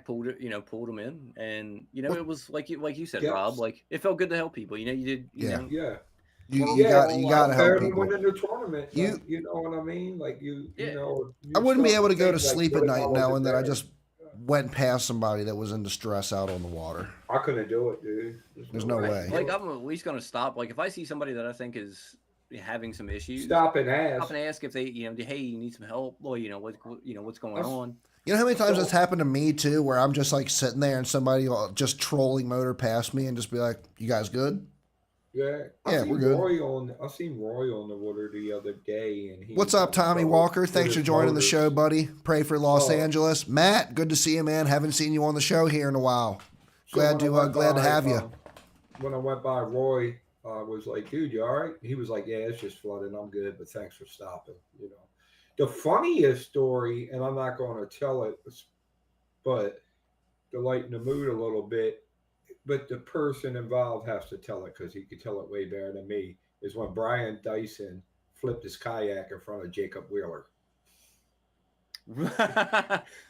pulled them in, and it was like you said, Yes. Rob, like it felt good to help people. You did, Yeah. Yeah. You gotta help Better than people. winning the tournament. You- Like, you know what I mean? Like you know. I wouldn't be start able to go to think, like, sleep at really night follow knowing the that I day. just went past somebody that was in distress out on the water. I couldn't do it, dude. There's no way. Like I'm at least gonna stop. Like if I see somebody that I think is having some issues, Stop and ask. if they, hey, you need some help, or what's going on. You know how many times that's happened to me too, where I'm just like sitting there and somebody will just trolling motor past me and just be like, "You guys good?" Yeah, Yeah, we're good. I seen Roy on the water the other day, and he. What's was up, having Tommy trouble Walker? with Thanks for his joining the motors. show, buddy. Pray for Los Oh. Angeles. Matt, good to see you, man. Haven't seen you on the show here in a while. So Glad when I went to by, have you. When I went by, Roy was like, "Dude, you all right?" He was like, "Yeah, it's just flooding. I'm good, but thanks for stopping." The funniest story, and I'm not going to tell it, but to lighten the mood a little bit, but the person involved has to tell it because he could tell it way better than me. Is when Brian Dyson flipped his kayak in front of Jacob Wheeler.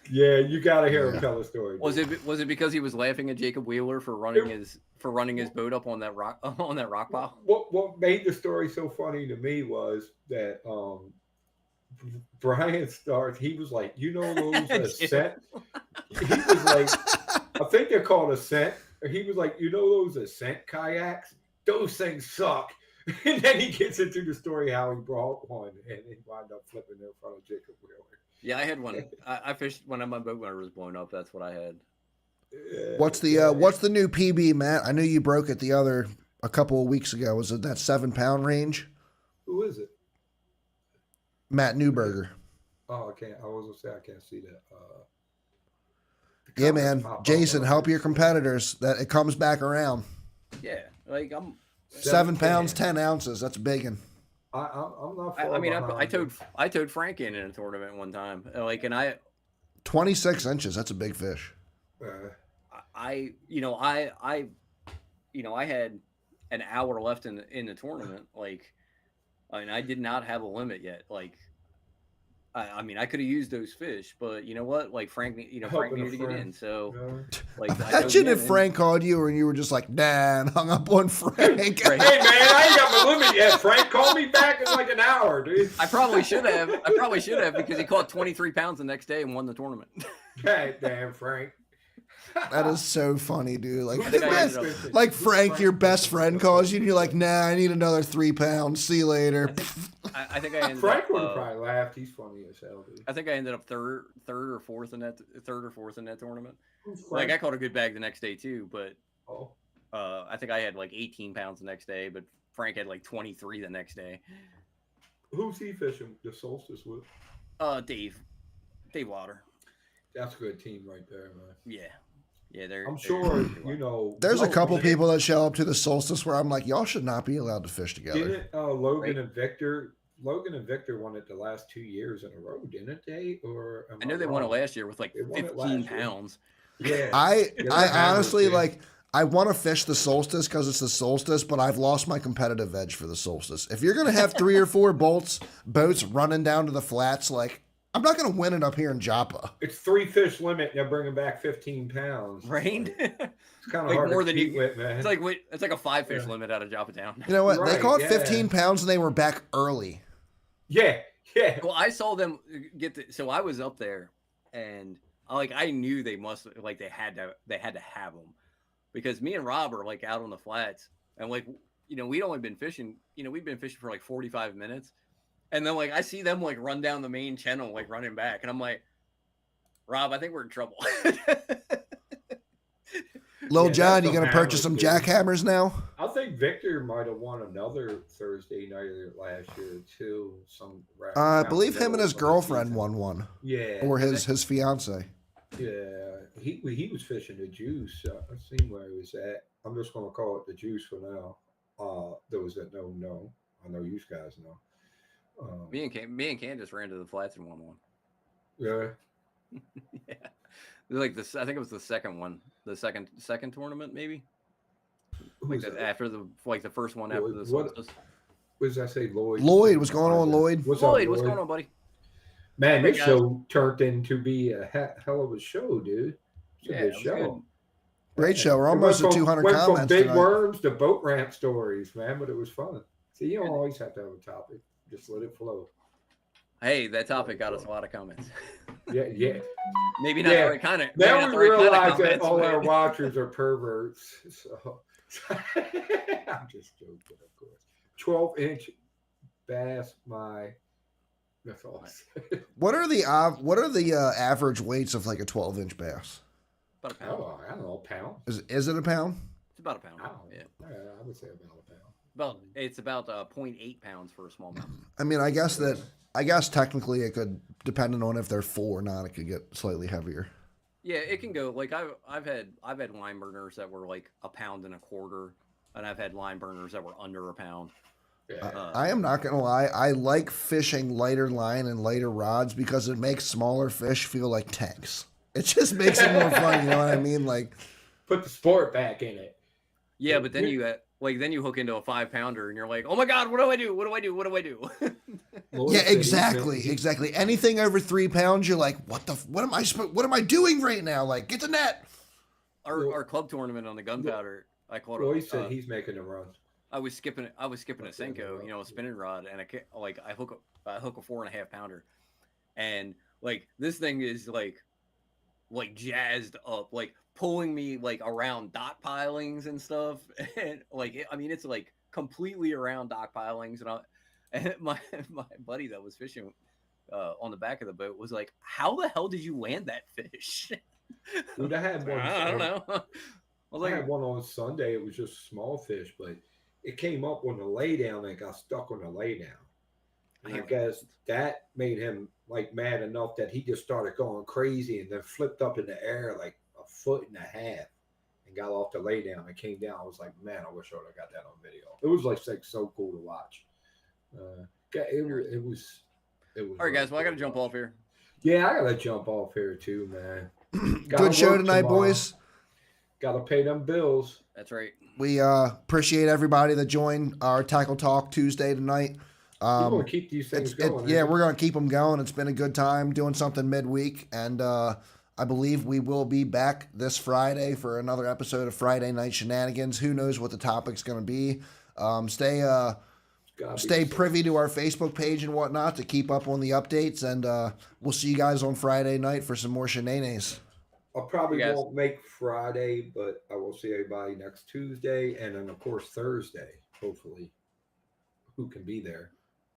Yeah, you got to hear him Yeah. tell a story. Was dude. it because he was laughing at Jacob Wheeler for running his boat up on that rock pile? What made the story so funny to me was that Brian starts. He was like, you know those ascent. He was like, I think they're called ascent. He was like, you know those ascent kayaks? Those things suck. And then he gets into the story how he brought one and he wound up flipping in front of Jacob Wheeler. Yeah, I had one. I fished when my boat motor was blown up. That's what I had. What's the new PB, Matt? I knew you broke it a couple of weeks ago. Was it that 7-pound range? Who is it? Matt Newberger. Oh, I can't. I was gonna say I can't see that. The Yeah, comments man. pop up Jason, on help it. your competitors. That it comes back around. Yeah, like I'm. 7 pounds, 10 ounces. That's biggin'. I'm not. I mean, behind I towed Frank in a tournament one time. Like, and 26 inches. That's a big fish. I had an hour left in the tournament. Like, I mean, I did not have a limit yet. Like, I mean, I could have used those fish, but you know what? Like Frank needed to get in. So, like, Imagine if Frank called you and you were just like, nah, and hung up on Frank. Right. Hey man, I ain't got my limit yet. Frank, call me back in like an hour, dude. I probably should have because he caught 23 pounds the next day and won the tournament. God damn, Frank. That is so funny, dude. Like, I think I ended up- like Frank, your best friend, calls you and you're like, nah, I need another 3 pounds. See you later. I think I ended Frank up. would have probably laughed. He's funny as hell, dude. I think I ended up third or fourth in that tournament. Who's Like Frank? I caught a good bag the next day too, but Oh, I think I had like 18 pounds the next day, but Frank had like 23 the next day. who's he fishing the solstice with? Dave Water. That's a good team right there, man. Yeah, they're. I'm sure you know. There's a Logan- couple people that show up to the solstice where I'm like, y'all should not be allowed to fish together. Didn't Logan Right. and Victor? Logan and Victor won it the last 2 years in a row, didn't they? Or am I know they won it wrong? last year with like They won it 15 last year. pounds. Yeah, I Yeah, I that matters, honestly dude. like I want to fish the solstice because it's the solstice, but I've lost my competitive edge for the solstice. If you're gonna have 3 or 4 boats running down to the flats, like I'm not gonna win it up here in Joppa. it's 3 fish limit. They're bringing back 15 pounds. Right? It's kind of Like hard more to than keep you- with, man. it's like a 5 fish Yeah. limit out of Joppa Town. You know what? They Right, caught yeah. 15 pounds and they were back early. yeah. Well, I saw them so I was up there, and I knew they had to have them, because me and Rob are like out on the flats, and we'd only been fishing, we'd been fishing for like 45 minutes, and then I see them run down the main channel running back, and I'm like, Rob, I think we're in trouble. Lil Yeah, John, that's you gonna some purchase some hammers, dude. jackhammers now? I think Victor might have won another Thursday nighter last year too. I believe him and his girlfriend won one, Yeah, or his fiance. Yeah, he was fishing the juice. I've seen where he was at. I'm just gonna call it the juice for now. Those that don't know, I know you guys know. me and Candace ran to the flats and won one. Yeah, Yeah, like this. I think it was the second one, the second tournament, maybe. who's that? After the first one after the What- solstice. What does I say, Lloyd? Lloyd, what's going on, Lloyd? What's up, Lloyd, what's going on, buddy? Man, Hey, this guys. show turned into be a hell of a show, dude. It's a Yeah, good it was show. good. Great show. We're It almost went at 200 went comments from big tonight. worms to boat ramp stories, man, but it was fun. See, you don't always have to have a topic. Just let it flow. Hey, that topic got us a lot of comments. Yeah. Maybe not Yeah. the right kind of. Now we realize that all our comments, watchers are perverts. So I'm just joking, of course. 12-inch bass, that's all I say. What are the average weights of like a 12-inch bass? but about a pound. Oh, I don't know, pound. Is it a pound? It's about a pound. I don't Yeah, know. Yeah, I would say about a pound. it's about 0.8 pounds for a small mouth. I mean, I guess technically it could, depending on if they're full or not, it could get slightly heavier. Yeah, it can go I've had line burners that were like a pound and a quarter, and I've had line burners that were under a pound. Yeah. I am not gonna lie. I like fishing lighter line and lighter rods because it makes smaller fish feel like tanks. It just makes it more fun. You know what I mean? Like, put the sport back in it. Yeah, but then you hook into a 5-pounder and you're like, oh my God, what do I do? What do I do? What do I do? Lloyd Yeah, said exactly. Anything over 3 pounds, you're like, what am I doing right now? Like, get the net. Our club tournament on the gunpowder, I caught Lloyd said he's making a run. I was skipping a Senko, a spinning rod, and I hook a 4.5 pounder, and like this thing is like jazzed up, like pulling me like around dock pilings and stuff, and it's like completely around dock pilings, and my buddy that was fishing on the back of the boat was like, "How the hell did you land that fish?" Dude, I had one. I don't know. I had one on Sunday. It was just small fish, but it came up on the laydown and it got stuck on the laydown. And I guess that made him like mad enough that he just started going crazy and then flipped up in the air like 1.5 feet and got off the laydown and came down. I was like, man, I wish I would have got that on video. It was like so cool to watch. It was. All right, guys. Well, I got to jump off here. Yeah, I got to jump off here too, man. Good show tonight, boys. Got to pay them bills. That's right. We appreciate everybody that joined our Tackle Talk Tuesday tonight. We're going to keep these things going. Yeah, we're going to keep them going. It's been a good time doing something midweek, and I believe we will be back this Friday for another episode of Friday Night Shenanigans. Who knows what the topic's going to be. Stay privy to our Facebook page and whatnot to keep up on the updates, and we'll see you guys on Friday night for some more shenanigans. I probably won't make Friday, but I will see everybody next Tuesday, and then, of course, Thursday, hopefully, who can be there.